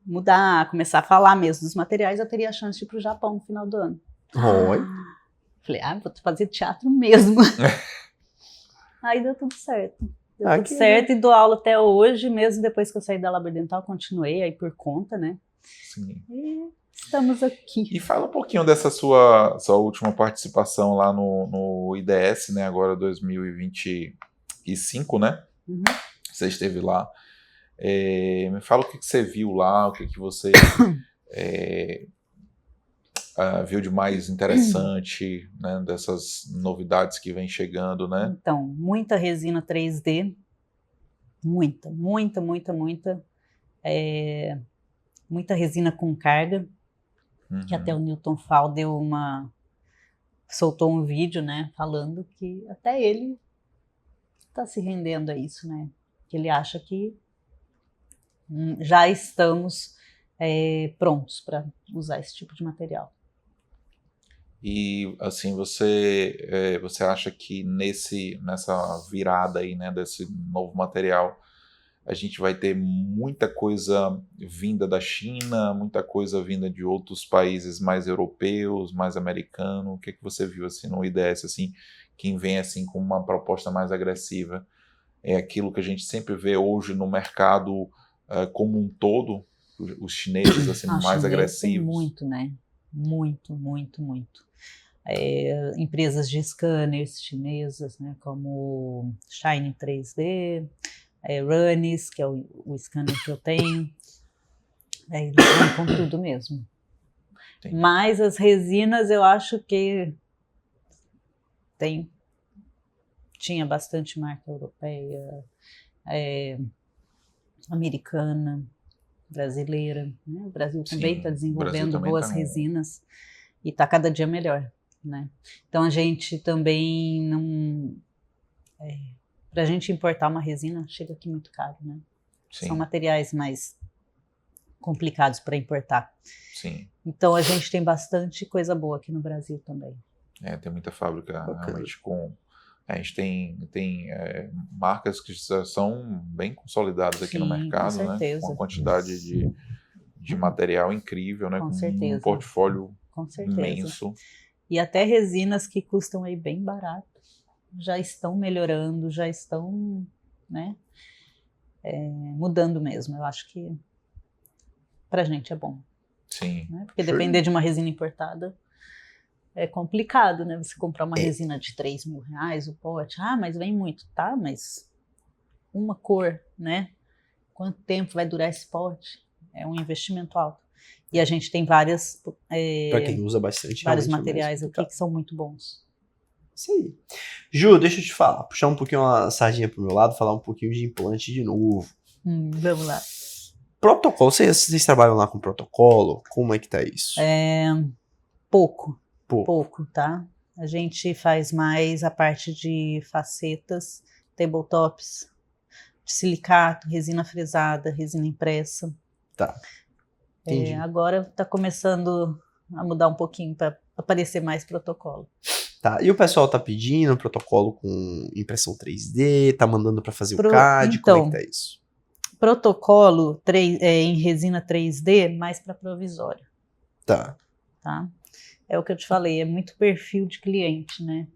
Speaker 2: mudar, começar a falar mesmo dos materiais, eu teria a chance de ir para o Japão no final do ano.
Speaker 3: Oi.
Speaker 2: Falei, vou fazer teatro mesmo. Aí deu tudo certo. Deu tudo certo e dou aula até hoje, mesmo depois que eu saí da Labor Dental, continuei aí por conta, né?
Speaker 1: Sim.
Speaker 2: E estamos aqui.
Speaker 1: E fala um pouquinho dessa sua última participação lá no IDS, né? Agora 2025, né?
Speaker 2: Uhum.
Speaker 1: Você esteve lá. Me fala o que você viu lá, o que você viu de mais interessante, né? Dessas novidades que vem chegando, né?
Speaker 2: Então, muita resina 3D. Muita. Muita resina com carga. Que até o Newton Fall soltou um vídeo, né, falando que até ele está se rendendo a isso, né, que ele acha que já estamos prontos para usar esse tipo de material.
Speaker 1: E assim, você acha que nessa virada aí, né, desse novo material, a gente vai ter muita coisa vinda da China, muita coisa vinda de outros países mais europeus, mais americanos? O que você viu assim no IDS, assim, quem vem assim com uma proposta mais agressiva? É aquilo que a gente sempre vê hoje no mercado como um todo, os chineses assim mais agressivos?
Speaker 2: Muito, né? Muito. Empresas de scanners chinesas, né, como Shine 3D, Runnis, que é o scanner que eu tenho, eles vão com tudo mesmo. Entendi. Mas as resinas eu acho que tinha bastante marca europeia, americana, brasileira, né? O Brasil também está desenvolvendo boas resinas e está cada dia melhor, né? Então a gente também não... Para a gente importar uma resina, chega aqui muito caro, né? Sim. São materiais mais complicados para importar.
Speaker 1: Sim.
Speaker 2: Então a gente tem bastante coisa boa aqui no Brasil também.
Speaker 1: Tem muita fábrica realmente com... A gente tem marcas que são bem consolidadas aqui no mercado, com certeza, né? Com uma quantidade de material incrível, né? Com um portfólio imenso.
Speaker 2: E até resinas que custam aí bem barato. já estão melhorando, já estão, né, mudando mesmo. Eu acho que pra gente é bom.
Speaker 1: Sim.
Speaker 2: Né? Porque depender de uma resina importada é complicado, né? Você comprar uma resina de R$3.000, o pote, mas vem muito, tá? Mas uma cor, né? Quanto tempo vai durar esse pote? É um investimento alto. E a gente tem várias...
Speaker 3: Para quem usa bastante,
Speaker 2: vários
Speaker 3: realmente
Speaker 2: materiais aqui que são muito bons.
Speaker 3: Isso aí. Ju, deixa eu te falar, puxar um pouquinho a sardinha pro meu lado, falar um pouquinho de implante de novo.
Speaker 2: Vamos lá.
Speaker 3: Protocolo, vocês trabalham lá com protocolo? Como é que tá isso?
Speaker 2: Pouco, tá? A gente faz mais a parte de facetas, tabletops, de silicato, resina fresada, resina impressa.
Speaker 3: Tá. Entendi.
Speaker 2: Agora tá começando a mudar um pouquinho para aparecer mais protocolo.
Speaker 3: Tá, e o pessoal tá pedindo protocolo com impressão 3D, tá mandando para fazer o CAD,
Speaker 2: então,
Speaker 3: como é que tá isso?
Speaker 2: Protocolo em resina 3D, mais para provisório.
Speaker 3: Tá.
Speaker 2: É o que eu te falei, é muito perfil de cliente, né?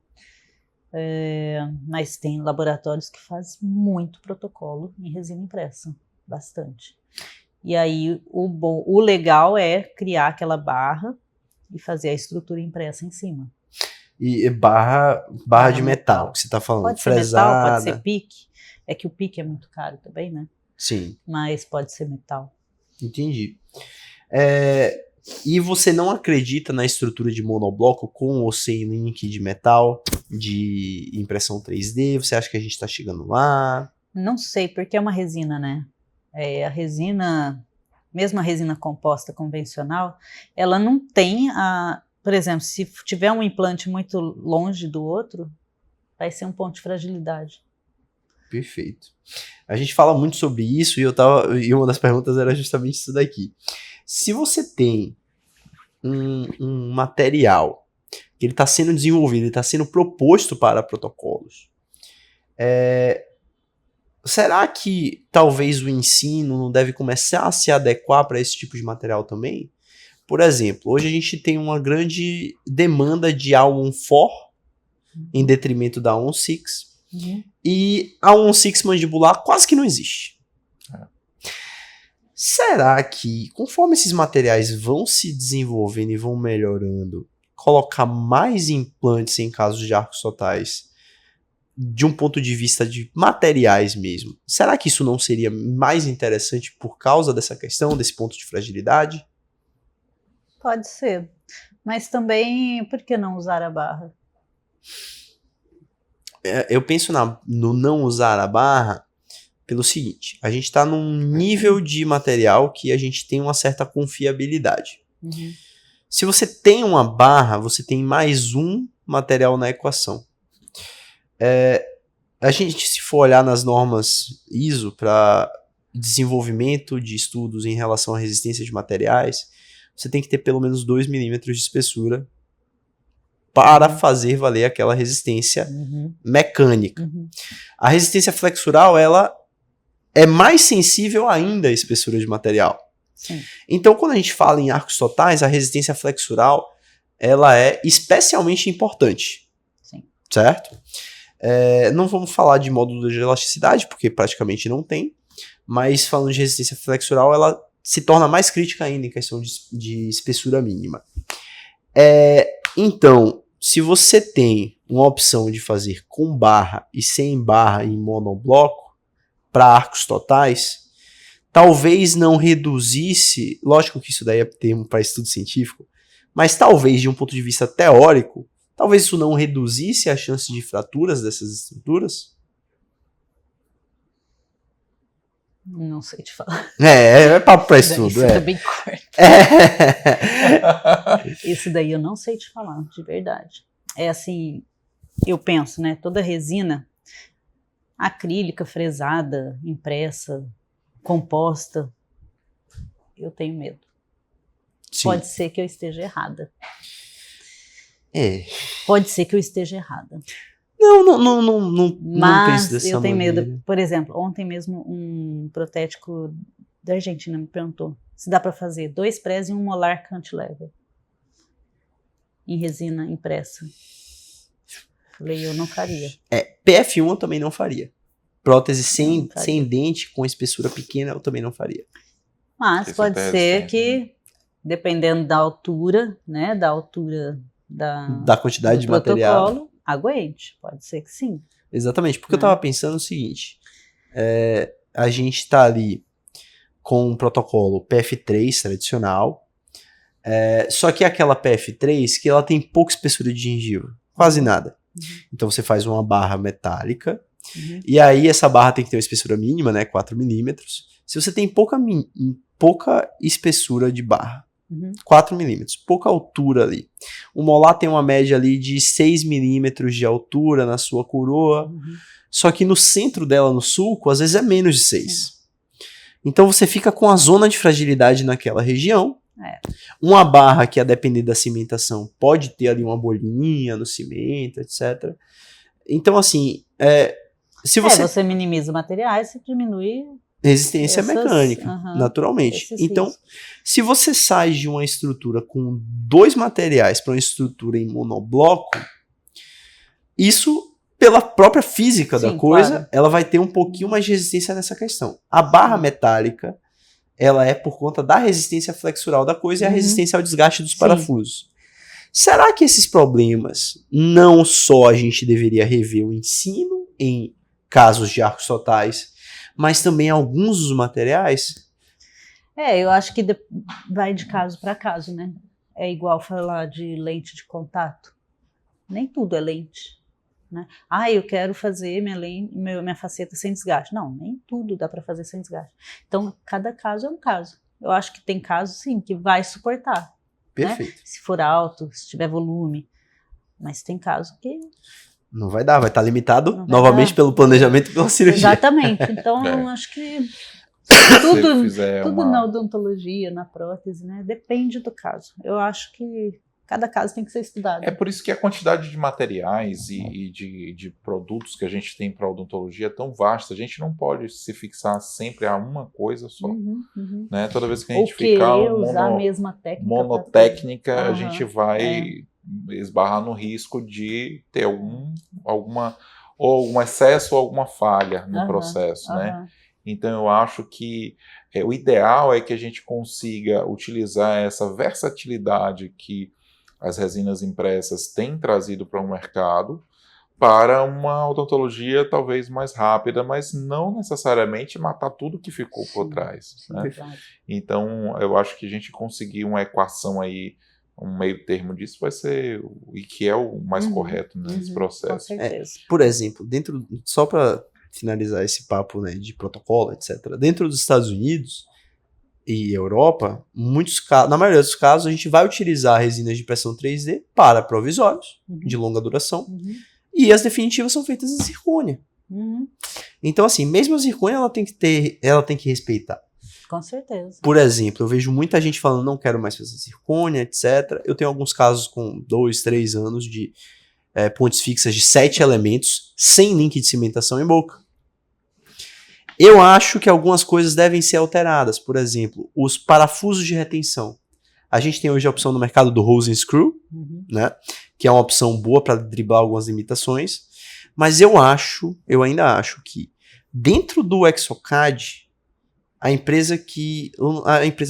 Speaker 2: Mas tem laboratórios que fazem muito protocolo em resina impressa, bastante. E aí o legal é criar aquela barra e fazer a estrutura impressa em cima.
Speaker 3: E barra de metal, que você tá falando,
Speaker 2: pode
Speaker 3: fresada.
Speaker 2: ser metal, pode ser pique. É que o pique é muito caro também, né?
Speaker 3: Sim.
Speaker 2: Mas pode ser metal.
Speaker 3: Entendi. E você não acredita na estrutura de monobloco com ou sem link de metal, de impressão 3D? Você acha que a gente tá chegando lá?
Speaker 2: Não sei, porque é uma resina, né? A resina, mesmo a resina composta convencional, ela não tem por exemplo, se tiver um implante muito longe do outro, vai ser um ponto de fragilidade.
Speaker 3: Perfeito. A gente fala muito sobre isso e uma das perguntas era justamente isso daqui. Se você tem um material que ele está sendo desenvolvido, ele está sendo proposto para protocolos, será que talvez o ensino não deve começar a se adequar para esse tipo de material também? Por exemplo, hoje a gente tem uma grande demanda de A1-4 em detrimento da A1-6. E a A1-6 mandibular quase que não existe. Será que, conforme esses materiais vão se desenvolvendo e vão melhorando, colocar mais implantes em casos de arcos totais, de um ponto de vista de materiais mesmo, será que isso não seria mais interessante por causa dessa questão, desse ponto de fragilidade?
Speaker 2: Pode ser. Mas também, por que não usar a barra?
Speaker 3: Eu penso no não usar a barra pelo seguinte, a gente está num nível de material que a gente tem uma certa confiabilidade. Se você tem uma barra, você tem mais um material na equação. A gente, se for olhar nas normas ISO para desenvolvimento de estudos em relação à resistência de materiais, você tem que ter pelo menos 2 milímetros de espessura para fazer valer aquela resistência mecânica. A resistência flexural, ela é mais sensível ainda à espessura de material.
Speaker 2: Sim.
Speaker 3: Então, quando a gente fala em arcos totais, a resistência flexural, ela é especialmente importante.
Speaker 2: Sim.
Speaker 3: Certo? Não vamos falar de módulo de elasticidade, porque praticamente não tem, mas falando de resistência flexural, ela se torna mais crítica ainda em questão de espessura mínima. Então, se você tem uma opção de fazer com barra e sem barra em monobloco para arcos totais, talvez não reduzisse, lógico que isso daí é termo para estudo científico, mas talvez de um ponto de vista teórico, talvez isso não reduzisse a chance de fraturas dessas estruturas.
Speaker 2: Não sei te falar.
Speaker 3: É papo pra estudo.
Speaker 2: Isso é bem curto. Isso daí eu não sei te falar, de verdade. É assim, eu penso, né? Toda resina acrílica, fresada, impressa, composta, eu tenho medo.
Speaker 3: Sim.
Speaker 2: Pode ser que eu esteja errada.
Speaker 3: É.
Speaker 2: Pode ser que eu esteja errada.
Speaker 3: Não
Speaker 2: Mas
Speaker 3: penso dessa
Speaker 2: eu tenho
Speaker 3: maneira.
Speaker 2: medo. Por exemplo, ontem mesmo um protético da Argentina me perguntou se dá para fazer 2 press e um molar cantilever em resina impressa. Falei, eu não faria.
Speaker 3: PF1 eu também não faria. Prótese sem
Speaker 2: faria.
Speaker 3: dente, com espessura pequena, eu também não faria.
Speaker 2: Mas
Speaker 1: Isso
Speaker 2: pode
Speaker 1: até
Speaker 2: ser
Speaker 1: recente,
Speaker 2: que, dependendo da altura, né? Da altura
Speaker 3: Da quantidade
Speaker 2: do
Speaker 3: de material.
Speaker 2: protocolo, aguente. Pode ser que sim.
Speaker 3: Exatamente, porque eu tava pensando o seguinte, a gente tá ali com um protocolo PF3 tradicional, só que aquela PF3 que ela tem pouca espessura de gengiva, quase nada. Então você faz uma barra metálica, e aí essa barra tem que ter uma espessura mínima, né, 4 milímetros. Se você tem pouca espessura de barra, 4 milímetros, pouca altura ali. O molar tem uma média ali de 6 milímetros de altura na sua coroa, só que no centro dela, no sulco, às vezes é menos de 6. Então você fica com a zona de fragilidade naquela região. Uma barra que, a depender da cimentação, pode ter ali uma bolinha no cimento, etc. Então, assim, se
Speaker 2: você minimiza materiais, você diminui
Speaker 3: resistência mecânica, naturalmente. Então,
Speaker 2: riscos.
Speaker 3: se você sai de uma estrutura com 2 materiais para uma estrutura em monobloco, isso, pela própria física da coisa, claro, ela vai ter um pouquinho mais de resistência nessa questão. A barra metálica, ela é por conta da resistência flexural da coisa e a resistência ao desgaste dos parafusos. Será que esses problemas, não só a gente deveria rever o ensino em casos de arcos totais, mas também alguns dos materiais?
Speaker 2: Eu acho que vai de caso para caso, né? É igual falar de lente de contato. Nem tudo é lente, né? Eu quero fazer minha faceta sem desgaste. Não, nem tudo dá para fazer sem desgaste. Então, cada caso é um caso. Eu acho que tem casos, sim, que vai suportar.
Speaker 3: Perfeito.
Speaker 2: Né? Se for alto, se tiver volume. Mas tem caso que...
Speaker 3: Não vai dar, vai estar limitado novamente pelo planejamento e pela cirurgia.
Speaker 2: Exatamente. Então, eu acho que tudo na odontologia, na prótese, né? Depende do caso. Eu acho que cada caso tem que ser estudado.
Speaker 1: É por isso que a quantidade de materiais e de produtos que a gente tem para odontologia é tão vasta. A gente não pode se fixar sempre a uma coisa só. Né? Toda vez que a gente ficar
Speaker 2: usar a mesma técnica
Speaker 1: monotécnica, a gente vai esbarrar no risco de ter algum excesso ou alguma falha no processo, né? Então eu acho que o ideal é que a gente consiga utilizar essa versatilidade que as resinas impressas têm trazido para o mercado para uma odontologia talvez mais rápida, mas não necessariamente matar tudo que ficou por trás. Né? Então eu acho que a gente conseguir uma equação aí, um meio termo disso vai ser, e que é o mais correto nesse processo.
Speaker 2: Com certeza.
Speaker 3: Por exemplo, só para finalizar esse papo, né, de protocolo, etc., dentro dos Estados Unidos e Europa, na maioria dos casos, a gente vai utilizar resinas de impressão 3D para provisórios, de longa duração, e as definitivas são feitas em zircônia. Então, assim, mesmo a zircônia, ela tem que respeitar.
Speaker 2: Com certeza.
Speaker 3: Por exemplo, eu vejo muita gente falando, não quero mais fazer zircônia, etc. Eu tenho alguns casos com 2, 3 anos de pontes fixas de 7 elementos, sem link de cimentação em boca. Eu acho que algumas coisas devem ser alteradas. Por exemplo, os parafusos de retenção. A gente tem hoje a opção no mercado do Hose and Screw, né, que é uma opção boa para driblar algumas limitações. Mas eu ainda acho que dentro do Exocad, a empresa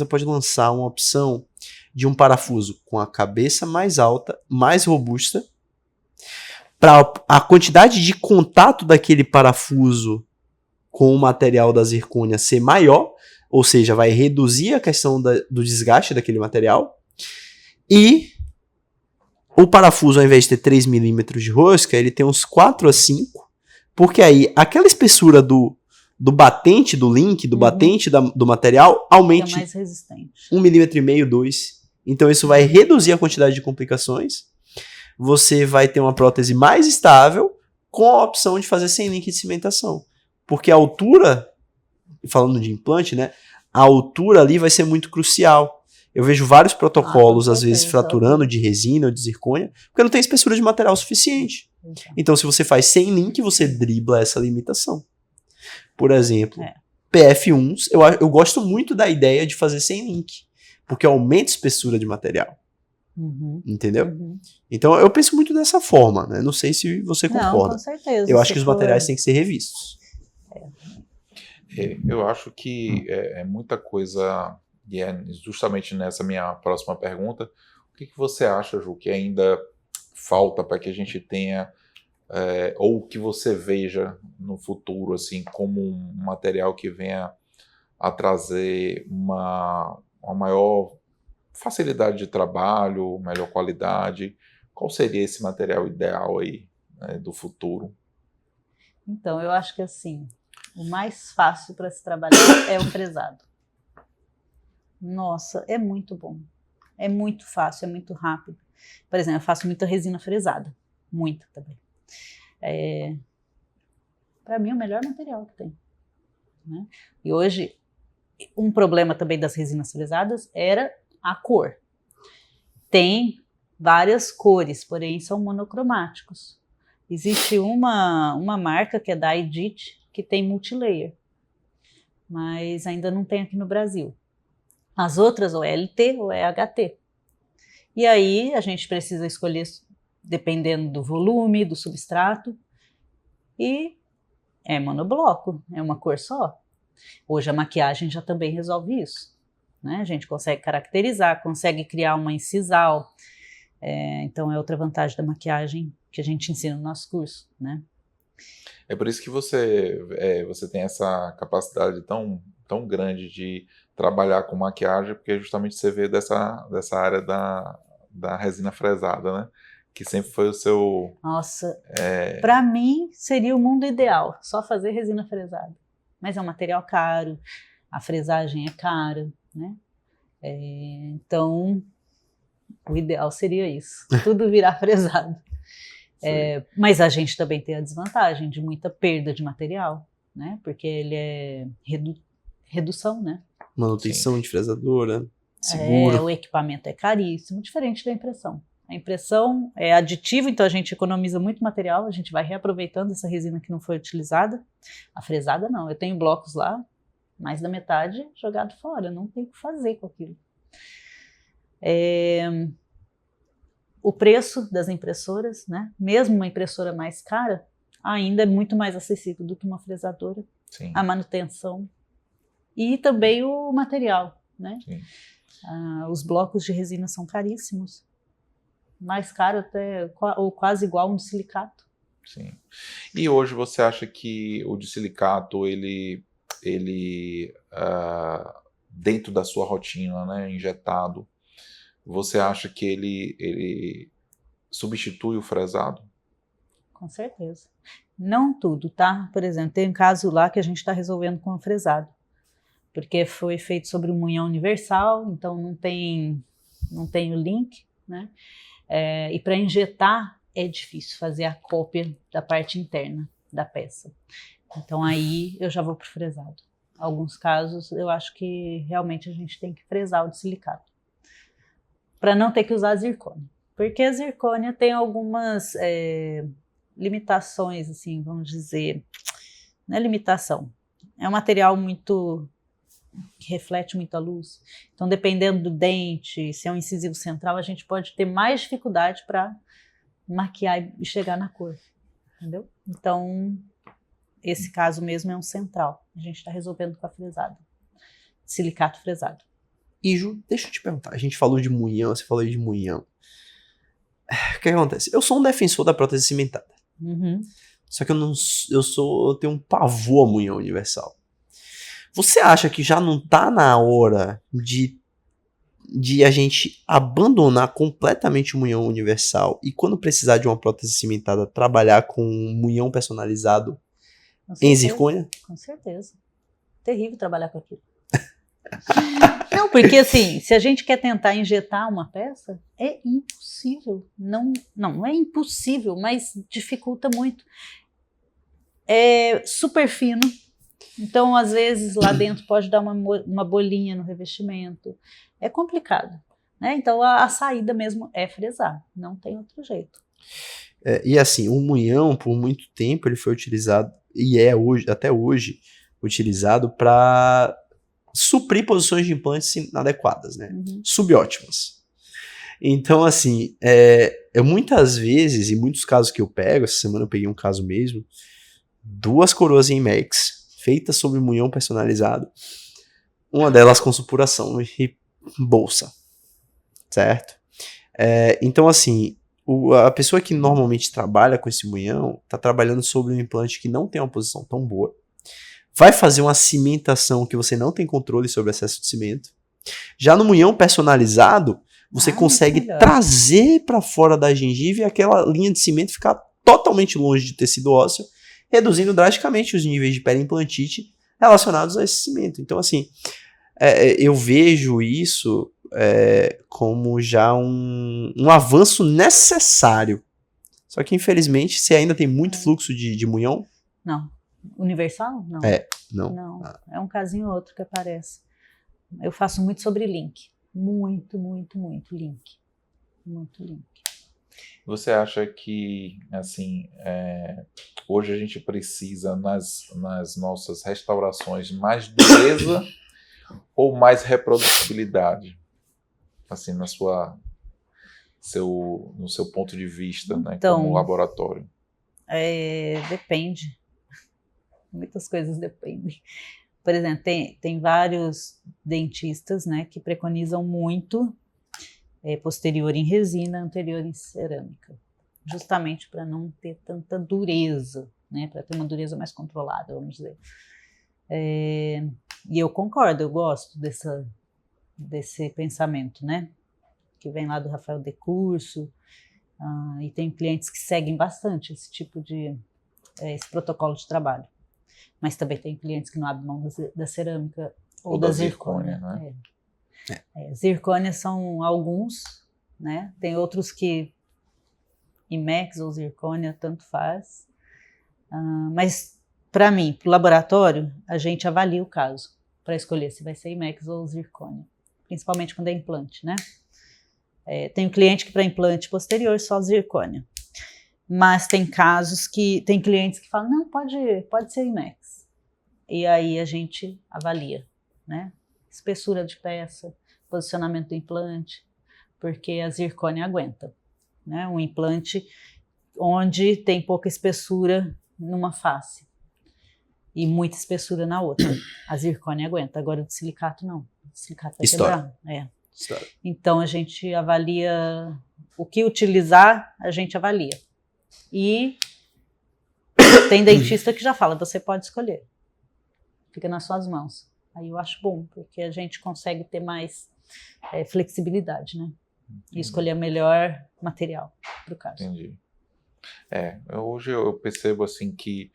Speaker 3: pode lançar uma opção de um parafuso com a cabeça mais alta, mais robusta, para a quantidade de contato daquele parafuso com o material da zircônia ser maior, ou seja, vai reduzir a questão do desgaste daquele material, e o parafuso, ao invés de ter 3 milímetros de rosca, ele tem uns 4 a 5, porque aí aquela espessura do batente do link, do batente do material, aumente
Speaker 2: mais resistente.
Speaker 3: 1,5 milímetro, 2. Então isso vai reduzir a quantidade de complicações. Você vai ter uma prótese mais estável com a opção de fazer sem link de cimentação. Porque a altura, falando de implante, né, a altura ali vai ser muito crucial. Eu vejo vários protocolos, às vezes, fraturando de resina ou de zircônia, porque não tem espessura de material suficiente. Então, se você faz sem link, você dribla essa limitação. Por exemplo, PF1s, eu gosto muito da ideia de fazer sem link, porque aumenta a espessura de material. Entendeu?
Speaker 2: Uhum.
Speaker 3: Então eu penso muito dessa forma, né? Não sei se você
Speaker 2: Não,
Speaker 3: concorda.
Speaker 2: com certeza.
Speaker 3: Eu acho
Speaker 2: se
Speaker 3: que os
Speaker 2: for-
Speaker 3: materiais têm que ser revistos.
Speaker 1: Eu acho que é muita coisa, e é justamente nessa minha próxima pergunta, o que você acha, Ju, que ainda falta para que a gente tenha, ou que você veja no futuro, assim, como um material que venha a trazer uma maior facilidade de trabalho, melhor qualidade? Qual seria esse material ideal aí, né, do futuro?
Speaker 2: Então, eu acho que assim, o mais fácil para se trabalhar é o fresado. Nossa, é muito bom. É muito fácil, é muito rápido. Por exemplo, eu faço muita resina fresada. Muita também. Para mim, é o melhor material que tem. Né? E hoje, um problema também das resinas fresadas era a cor. Tem várias cores, porém são monocromáticos. Existe uma marca que é da Edit, que tem multilayer, mas ainda não tem aqui no Brasil. As outras ou é LT ou é HT. E aí a gente precisa escolher dependendo do volume, do substrato, e é monobloco, é uma cor só. Hoje a maquiagem já também resolve isso. Né? A gente consegue caracterizar, consegue criar uma incisal. Então é outra vantagem da maquiagem que a gente ensina no nosso curso. Né?
Speaker 1: É por isso que você tem essa capacidade tão grande de trabalhar com maquiagem, porque justamente você vê dessa área da resina fresada, né? Que sempre foi o seu...
Speaker 2: Nossa, para mim seria o mundo ideal, só fazer resina fresada. Mas é um material caro, a fresagem é cara, né? Então, o ideal seria isso, tudo virar fresado. Mas a gente também tem a desvantagem de muita perda de material, né? Porque ele é redução, né?
Speaker 3: Manutenção de fresadora, seguro.
Speaker 2: O equipamento é caríssimo, diferente da impressão. A impressão é aditiva, então a gente economiza muito material, a gente vai reaproveitando essa resina que não foi utilizada. A fresada não, eu tenho blocos lá, mais da metade jogado fora, não tem o que fazer com aquilo. O preço das impressoras, né? Mesmo uma impressora mais cara, ainda é muito mais acessível do que uma fresadora.
Speaker 1: Sim.
Speaker 2: A manutenção e também o material, né? Os blocos de resina são caríssimos, mais caro até, ou quase igual um de silicato.
Speaker 1: Sim. E hoje você acha que o de silicato, ele dentro da sua rotina, né, injetado, você acha que ele substitui o fresado?
Speaker 2: Com certeza. Não tudo, tá? Por exemplo, tem um caso lá que a gente está resolvendo com o fresado, porque foi feito sobre um munhão universal, então não tem o link, né? E para injetar é difícil fazer a cópia da parte interna da peça. Então aí eu já vou para o fresado. Alguns casos eu acho que realmente a gente tem que fresar o de silicato, para não ter que usar a zircônia. Porque a zircônia tem algumas limitações, assim, vamos dizer, não é limitação, é um material que reflete muita luz, então dependendo do dente, se é um incisivo central, a gente pode ter mais dificuldade para maquiar e chegar na cor, entendeu? Então, esse caso mesmo é um central, a gente está resolvendo com a fresada, silicato fresado.
Speaker 3: E Ju, deixa eu te perguntar, a gente falou de munhão, você falou de munhão. O que acontece? Eu sou um defensor da prótese cimentada.
Speaker 2: Uhum.
Speaker 3: Só que eu tenho um pavor a munhão universal. Você acha que já não tá na hora de a gente abandonar completamente o munhão universal e quando precisar de uma prótese cimentada, trabalhar com um munhão personalizado em zircônia?
Speaker 2: Com certeza. Terrível trabalhar com aquilo. Não, porque assim, se a gente quer tentar injetar uma peça, é impossível. Não é impossível, mas dificulta muito. É super fino, então às vezes lá dentro pode dar uma bolinha no revestimento. É complicado, né? Então a saída mesmo é fresar, não tem outro jeito.
Speaker 3: E assim, o munhão, por muito tempo, ele foi utilizado, e é hoje, até hoje, utilizado para suprir posições de implantes inadequadas, né? Subótimas. Então, assim, eu muitas vezes, em muitos casos que eu pego, essa semana eu peguei um caso mesmo, 2 coroas em IMEX, feitas sobre munhão personalizado, uma delas com supuração e bolsa, certo? Então, assim, a pessoa que normalmente trabalha com esse munhão está trabalhando sobre um implante que não tem uma posição tão boa, vai fazer uma cimentação que você não tem controle sobre o excesso de cimento. Já no munhão personalizado, você consegue trazer para fora da gengiva e aquela linha de cimento ficar totalmente longe de tecido ósseo, reduzindo drasticamente os níveis de periimplantite relacionados a esse cimento. Então, assim, eu vejo isso como já um avanço necessário. Só que, infelizmente, você ainda tem muito fluxo de munhão.
Speaker 2: Não. Universal? Não.
Speaker 3: Não.
Speaker 2: É um casinho ou outro que aparece. Eu faço muito sobre link. Muito link. Muito link.
Speaker 1: Você acha que, assim, hoje a gente precisa, nas nossas restaurações, mais dureza ou mais reprodutibilidade? Assim, no seu ponto de vista, né,
Speaker 2: Então,
Speaker 1: como laboratório.
Speaker 2: Depende. Muitas coisas dependem. Por exemplo, tem vários dentistas, né, que preconizam muito posterior em resina, anterior em cerâmica, justamente para não ter tanta dureza, né, para ter uma dureza mais controlada, vamos dizer. E eu concordo, eu gosto desse pensamento, né, que vem lá do Rafael De Curso, e tem clientes que seguem bastante esse tipo de esse protocolo de trabalho. Mas também tem clientes que não abrem mão da cerâmica ou da zircônia. Né? Zircônia são alguns, né? Tem outros que IMEX ou zircônia, tanto faz. Mas, para mim, para o laboratório, a gente avalia o caso para escolher se vai ser IMEX ou zircônia. Principalmente quando é implante, né? Tem um cliente que para implante posterior só zircônia. Mas tem casos que tem clientes que falam, não, pode ser IMEX. E aí a gente avalia, né? Espessura de peça, posicionamento do implante, porque a zircônia aguenta, né? Um implante onde tem pouca espessura numa face e muita espessura na outra. A zircônia aguenta, agora o de silicato não. O silicato vai quebrar. Então a gente avalia o que utilizar, a gente avalia. E tem dentista que já fala, você pode escolher. Fica nas suas mãos. Aí eu acho bom, porque a gente consegue ter mais flexibilidade, né? E escolher o melhor material para o caso.
Speaker 1: Entendi. Hoje eu percebo assim que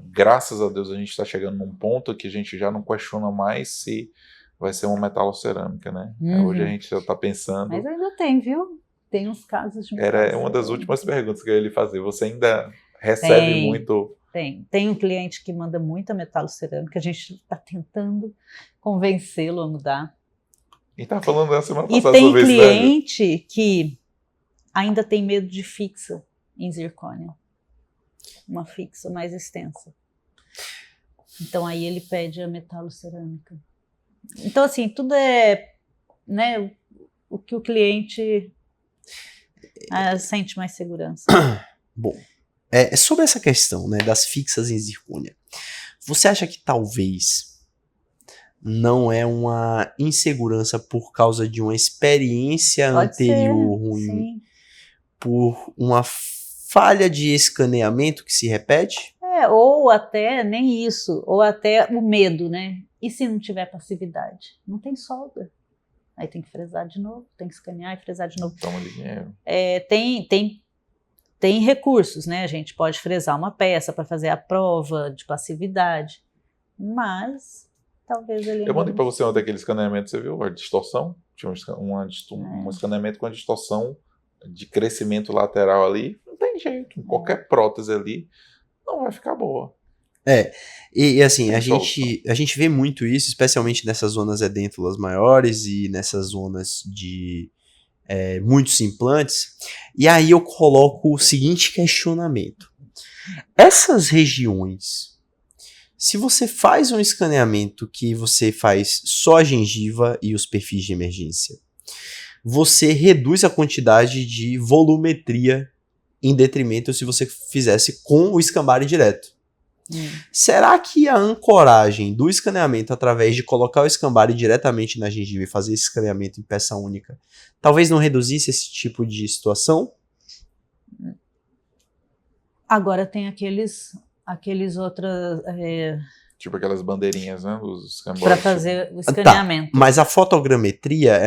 Speaker 1: graças a Deus a gente está chegando num ponto que a gente já não questiona mais se vai ser uma metalocerâmica, né? Hoje a gente já está pensando...
Speaker 2: Mas ainda tem, viu? Tem uns casos de
Speaker 1: Era uma das últimas perguntas que eu ia lhe fazer. Você ainda recebe muito...
Speaker 2: Tem um cliente que manda muita metalocerâmica, a gente está tentando convencê-lo a mudar.
Speaker 1: E tá falando na semana passada
Speaker 2: sobre
Speaker 1: isso, né?
Speaker 2: E tem cliente que ainda tem medo de fixa em zircônia. Uma fixa mais extensa. Então aí ele pede a metalocerâmica. Então assim, tudo né, o que o cliente sente mais segurança.
Speaker 3: Bom, sobre essa questão, né, das fixas em zircônia, você acha que talvez não é uma insegurança por causa de uma experiência anterior ruim,
Speaker 2: sim.
Speaker 3: Por uma falha de escaneamento que se repete?
Speaker 2: Ou até nem isso, ou até o medo, né? E se não tiver passividade? Não tem solda. Aí tem que fresar de novo, tem que escanear e fresar de novo.
Speaker 1: Toma dinheiro.
Speaker 2: Tem recursos, né? A gente pode fresar uma peça para fazer a prova de passividade, mas talvez ele...
Speaker 1: Eu mandei para você um daquele escaneamento, você viu? A distorção? Tinha um escaneamento com a distorção de crescimento lateral ali. Não tem jeito. Qualquer prótese ali não vai ficar boa.
Speaker 3: E assim, a gente vê muito isso, especialmente nessas zonas edêntulas maiores e nessas zonas de muitos implantes. E aí eu coloco o seguinte questionamento. Essas regiões, se você faz um escaneamento que você faz só a gengiva e os perfis de emergência, você reduz a quantidade de volumetria em detrimento se você fizesse com o escambare direto. Será que a ancoragem do escaneamento através de colocar o escambare diretamente na gengiva e fazer esse escaneamento em peça única talvez não reduzisse esse tipo de situação?
Speaker 2: Agora tem aqueles outros
Speaker 1: Tipo aquelas bandeirinhas, né? Os
Speaker 2: para
Speaker 1: escambores.
Speaker 2: fazer o escaneamento.
Speaker 3: Mas a fotogrametria,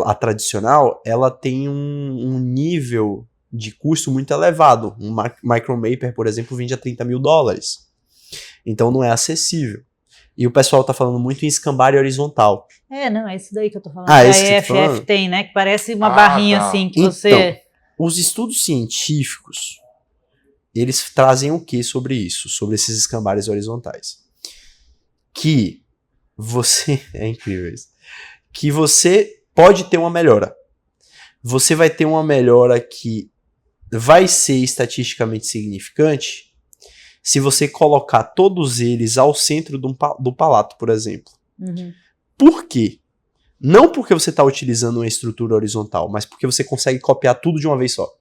Speaker 3: a tradicional, ela tem um nível de custo muito elevado. Um Micromaper, por exemplo, vende a $30 mil. Então não é acessível. E o pessoal tá falando muito em escambare horizontal.
Speaker 2: Não, é isso daí que eu tô falando.
Speaker 3: Ah,
Speaker 2: Que
Speaker 3: esse que
Speaker 2: a
Speaker 3: eu tô falando?
Speaker 2: EFF tem, né? Que parece uma barrinha
Speaker 1: tá.
Speaker 2: assim, que
Speaker 3: Então,
Speaker 2: você...
Speaker 3: Os estudos científicos, eles trazem o que sobre isso? Sobre esses escambares horizontais. Que você... É incrível isso. Que você pode ter uma melhora. Você vai ter uma melhora que vai ser estatisticamente significante se você colocar todos eles ao centro do palato, por exemplo.
Speaker 2: Uhum.
Speaker 3: Por quê? Não porque você está utilizando uma estrutura horizontal, mas porque você consegue copiar tudo de uma vez só.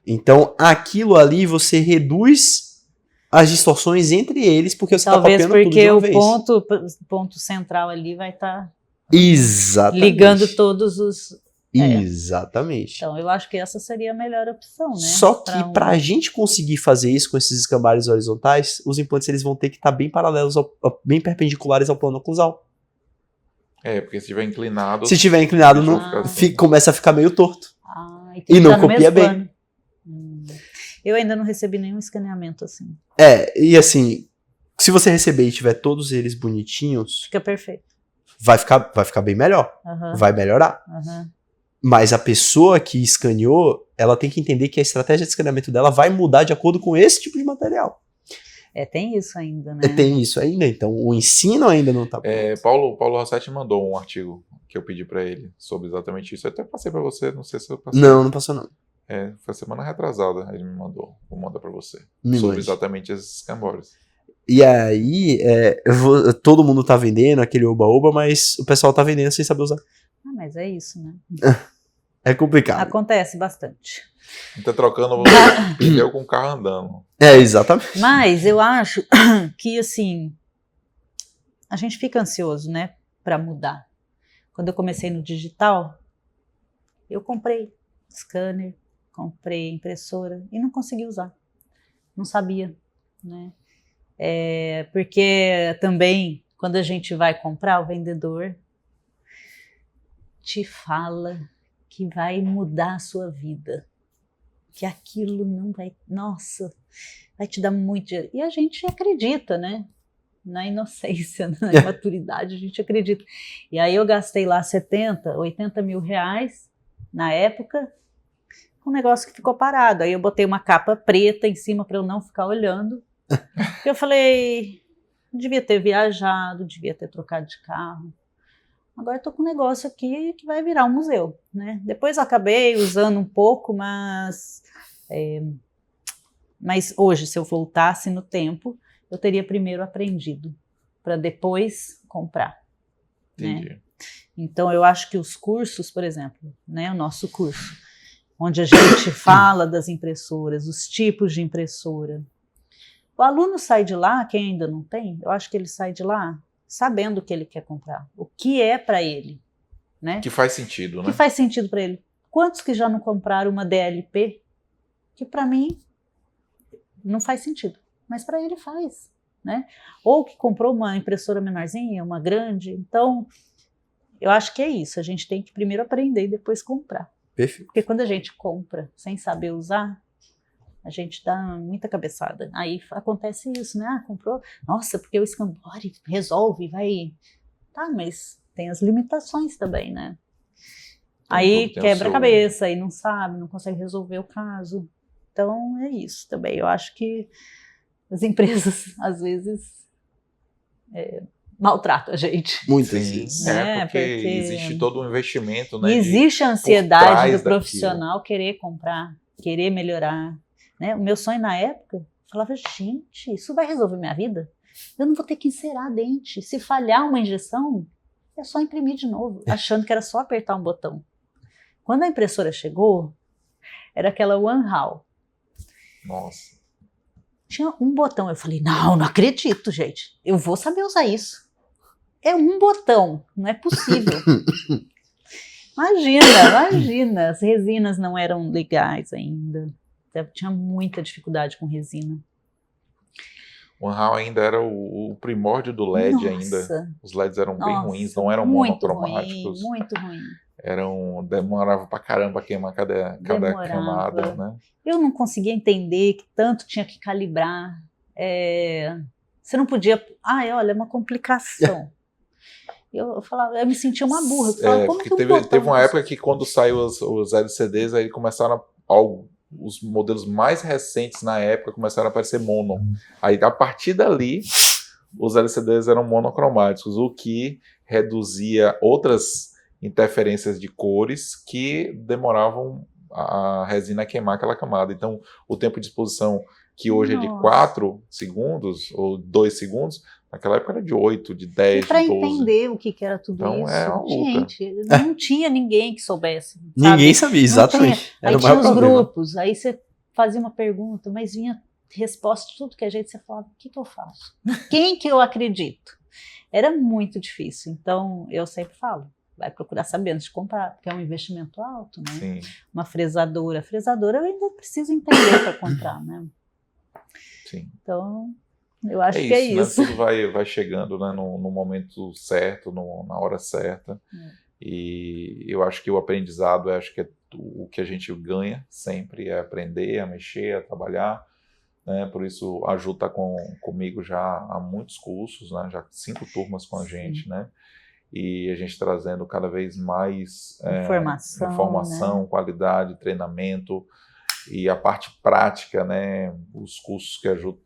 Speaker 3: Então, aquilo ali você reduz as distorções entre eles, porque você está
Speaker 2: Talvez
Speaker 3: copiando tudo de uma vez.
Speaker 2: porque o ponto central ali vai estar
Speaker 3: Exatamente.
Speaker 2: ligando todos os...
Speaker 3: Exatamente.
Speaker 2: Então, eu acho que essa seria a melhor opção, né?
Speaker 3: Só que para a gente conseguir fazer isso com esses escambares horizontais, os implantes eles vão ter que estar bem paralelos, bem perpendiculares ao plano oclusal.
Speaker 1: Porque se estiver inclinado...
Speaker 3: Se estiver inclinado, começa a ficar meio torto. E não copia bem.
Speaker 2: Eu ainda não recebi nenhum escaneamento assim.
Speaker 3: E assim, se você receber e tiver todos eles bonitinhos...
Speaker 2: Fica perfeito.
Speaker 3: Vai ficar bem melhor.
Speaker 2: Uhum.
Speaker 3: Vai melhorar.
Speaker 2: Uhum.
Speaker 3: Mas a pessoa que escaneou, ela tem que entender que a estratégia de escaneamento dela vai mudar de acordo com esse tipo de material.
Speaker 2: Tem isso ainda, né?
Speaker 3: Tem isso ainda. Então, o ensino ainda não tá pronto.
Speaker 1: Paulo Rossetti mandou um artigo que eu pedi para ele sobre exatamente isso. Eu até passei para você, não sei se eu passei.
Speaker 3: Não passou não.
Speaker 1: Foi semana retrasada, ele me mandou. Vou mandar para você.
Speaker 3: Me
Speaker 1: sobre
Speaker 3: mande.
Speaker 1: exatamente esses escambores.
Speaker 3: E aí, todo mundo tá vendendo aquele oba-oba, mas o pessoal tá vendendo sem saber usar.
Speaker 2: Mas é isso, né?
Speaker 3: É complicado.
Speaker 2: Acontece bastante.
Speaker 1: Então, trocando pneu com o carro andando.
Speaker 3: Exatamente.
Speaker 2: Mas eu acho que, assim, a gente fica ansioso, né, para mudar. Quando eu comecei no digital, eu comprei scanner, comprei impressora e não consegui usar. Não sabia, né? Porque também, quando a gente vai comprar, o vendedor te fala que vai mudar a sua vida, que aquilo não vai, nossa, vai te dar muito dinheiro. E a gente acredita, né? Na inocência, na imaturidade, a gente acredita. E aí eu gastei lá 70, 80 mil reais na época, um negócio que ficou parado. Aí eu botei uma capa preta em cima para eu não ficar olhando. Eu falei, devia ter viajado, devia ter trocado de carro. Agora eu tô com um negócio aqui que vai virar um museu, né? Depois eu acabei usando um pouco, mas hoje, se eu voltasse no tempo, eu teria primeiro aprendido, para depois comprar.
Speaker 1: Entendi.
Speaker 2: Né? Então eu acho que os cursos, por exemplo, né, o nosso curso, onde a gente fala das impressoras, os tipos de impressora, o aluno sai de lá, quem ainda não tem, eu acho que ele sai de lá sabendo o que ele quer comprar, o que é para ele, né?
Speaker 1: Que faz sentido, né?
Speaker 2: Que faz sentido para ele. Quantos que já não compraram uma DLP que para mim não faz sentido, mas para ele faz, né? Ou que comprou uma impressora menorzinha, uma grande. Então, eu acho que é isso. A gente tem que primeiro aprender e depois comprar.
Speaker 3: Perfeito.
Speaker 2: Porque quando a gente compra sem saber usar, a gente dá muita cabeçada. Aí acontece isso, né? Comprou, nossa, porque o escambore resolve, vai... Tá, mas tem as limitações também, né? Aí quebra a cabeça, aí não sabe, não consegue resolver o caso. Então é isso também. Eu acho que as empresas, às vezes, maltratam a gente.
Speaker 3: Muitas
Speaker 1: Sim,
Speaker 3: vezes.
Speaker 1: porque existe todo um investimento, né?
Speaker 2: Existe a ansiedade do profissional querer comprar, querer melhorar. Né? O meu sonho na época, eu falava, gente, isso vai resolver minha vida? Eu não vou ter que encerar dente. Se falhar uma injeção, É só imprimir de novo, achando que era só apertar um botão. Quando a impressora chegou, era aquela One Hall.
Speaker 1: Nossa.
Speaker 2: Tinha um botão. Eu falei, não acredito, gente. Eu vou saber usar isso. É um botão, não é possível. Imagina, as resinas não eram legais ainda. Eu tinha muita dificuldade com resina.
Speaker 1: O One ainda era o primórdio do LED ainda. Os LEDs eram bem ruins, não eram monocromáticos.
Speaker 2: Muito ruim.
Speaker 1: Demorava pra caramba a queimar cada camada, né?
Speaker 2: Eu não conseguia entender que tanto tinha que calibrar. Você não podia... olha, é uma complicação. Eu me sentia uma burra. Eu falava, como que
Speaker 1: teve uma época que quando saiu os LCDs, aí começaram os modelos mais recentes na época começaram a aparecer mono. Aí, a partir dali, os LCDs eram monocromáticos, o que reduzia outras interferências de cores que demoravam a resina a queimar aquela camada. Então, o tempo de exposição, que hoje é de 4 segundos ou 2 segundos, naquela época era de 8, de 10,
Speaker 2: e para
Speaker 1: de 12.
Speaker 2: entender o que era tudo
Speaker 1: então,
Speaker 2: isso,
Speaker 1: é uma luta.
Speaker 2: Gente, não tinha ninguém que soubesse. Sabe?
Speaker 3: Ninguém sabia, exatamente.
Speaker 2: Aí tinha os grupos, aí você fazia uma pergunta, mas vinha resposta de tudo que a gente, você falava, o que eu faço? Quem que eu acredito? Era muito difícil, então eu sempre falo, vai procurar saber antes de comprar, porque é um investimento alto, né?
Speaker 1: Sim.
Speaker 2: Uma fresadora. Fresadora eu ainda preciso entender para comprar, né?
Speaker 1: Sim.
Speaker 2: Então, eu acho que é isso.
Speaker 1: Né? Tudo vai chegando, né, no momento certo, na hora certa. E eu acho que o aprendizado, acho que é o que a gente ganha sempre, é aprender, a mexer, a trabalhar. Né? Por isso, a Ju está comigo já há muitos cursos, né? Já 5 turmas com a gente, né? E a gente trazendo cada vez mais informação,
Speaker 2: né?
Speaker 1: qualidade, treinamento e a parte prática, né? Os cursos que a Ju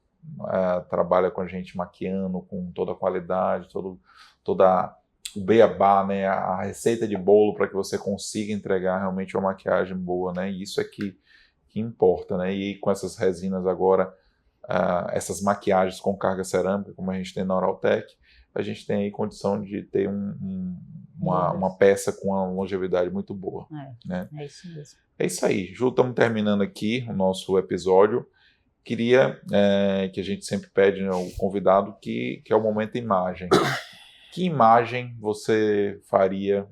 Speaker 1: trabalha com a gente maquiando com toda a qualidade, toda o beabá, né? A receita de bolo para que você consiga entregar realmente uma maquiagem boa, né? E isso é que importa, né? E com essas resinas agora, essas maquiagens com carga cerâmica, como a gente tem na Oraltec, a gente tem aí condição de ter uma peça com uma longevidade muito boa. Né?
Speaker 2: É isso mesmo.
Speaker 1: É isso aí, Ju, estamos terminando aqui o nosso episódio. Queria que a gente sempre pede, né, o convidado que é o momento imagem. Que imagem você faria,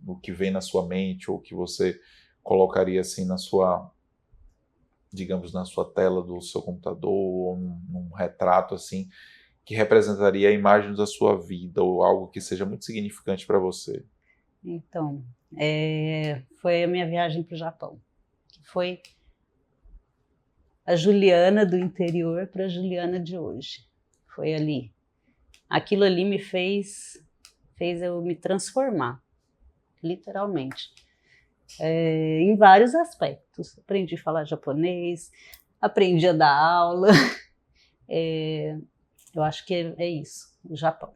Speaker 1: o que vem na sua mente, ou que você colocaria assim na sua, digamos, na sua tela do seu computador, ou num retrato assim, que representaria a imagem da sua vida, ou algo que seja muito significante para você?
Speaker 2: Então, foi a minha viagem para o Japão, que foi a Juliana do interior para a Juliana de hoje. Foi ali. Aquilo ali me fez eu me transformar, literalmente, em vários aspectos. Aprendi a falar japonês, aprendi a dar aula. Eu acho que é isso, o Japão.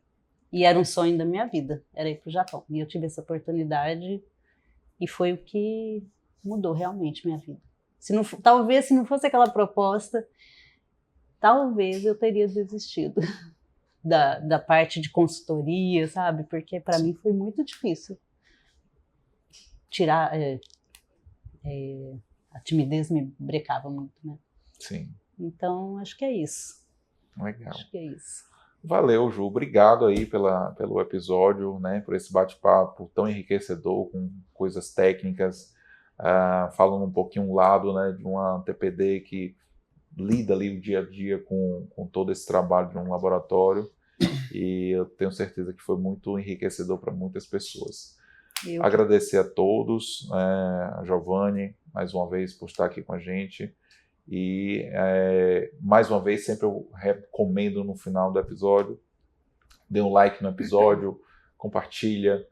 Speaker 2: E era um sonho da minha vida, era ir para o Japão. E eu tive essa oportunidade e foi o que mudou realmente minha vida. Talvez se não fosse aquela proposta, talvez eu teria desistido da parte de consultoria, sabe? Porque para mim foi muito difícil. Tirar... a timidez me brecava muito, né?
Speaker 1: Sim.
Speaker 2: Então, acho que é isso.
Speaker 1: Legal.
Speaker 2: Acho que é isso.
Speaker 1: Valeu, Ju. Obrigado aí pelo episódio, né? Por esse bate-papo tão enriquecedor, com coisas técnicas, falando um pouquinho lado, né, de uma TPD que lida ali o dia a dia com todo esse trabalho de um laboratório. E eu tenho certeza que foi muito enriquecedor para muitas pessoas. Agradecer a todos, a Giovanni, mais uma vez, por estar aqui com a gente. E, mais uma vez, sempre eu recomendo no final do episódio, dê um like no episódio, compartilha,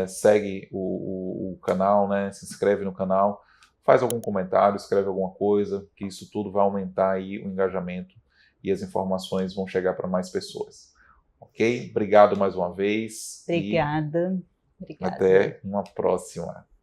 Speaker 1: segue o canal, né, se inscreve no canal, faz algum comentário, escreve alguma coisa, que isso tudo vai aumentar aí o engajamento e as informações vão chegar para mais pessoas. Ok? Obrigado mais uma vez.
Speaker 2: Obrigada.
Speaker 1: Até uma próxima.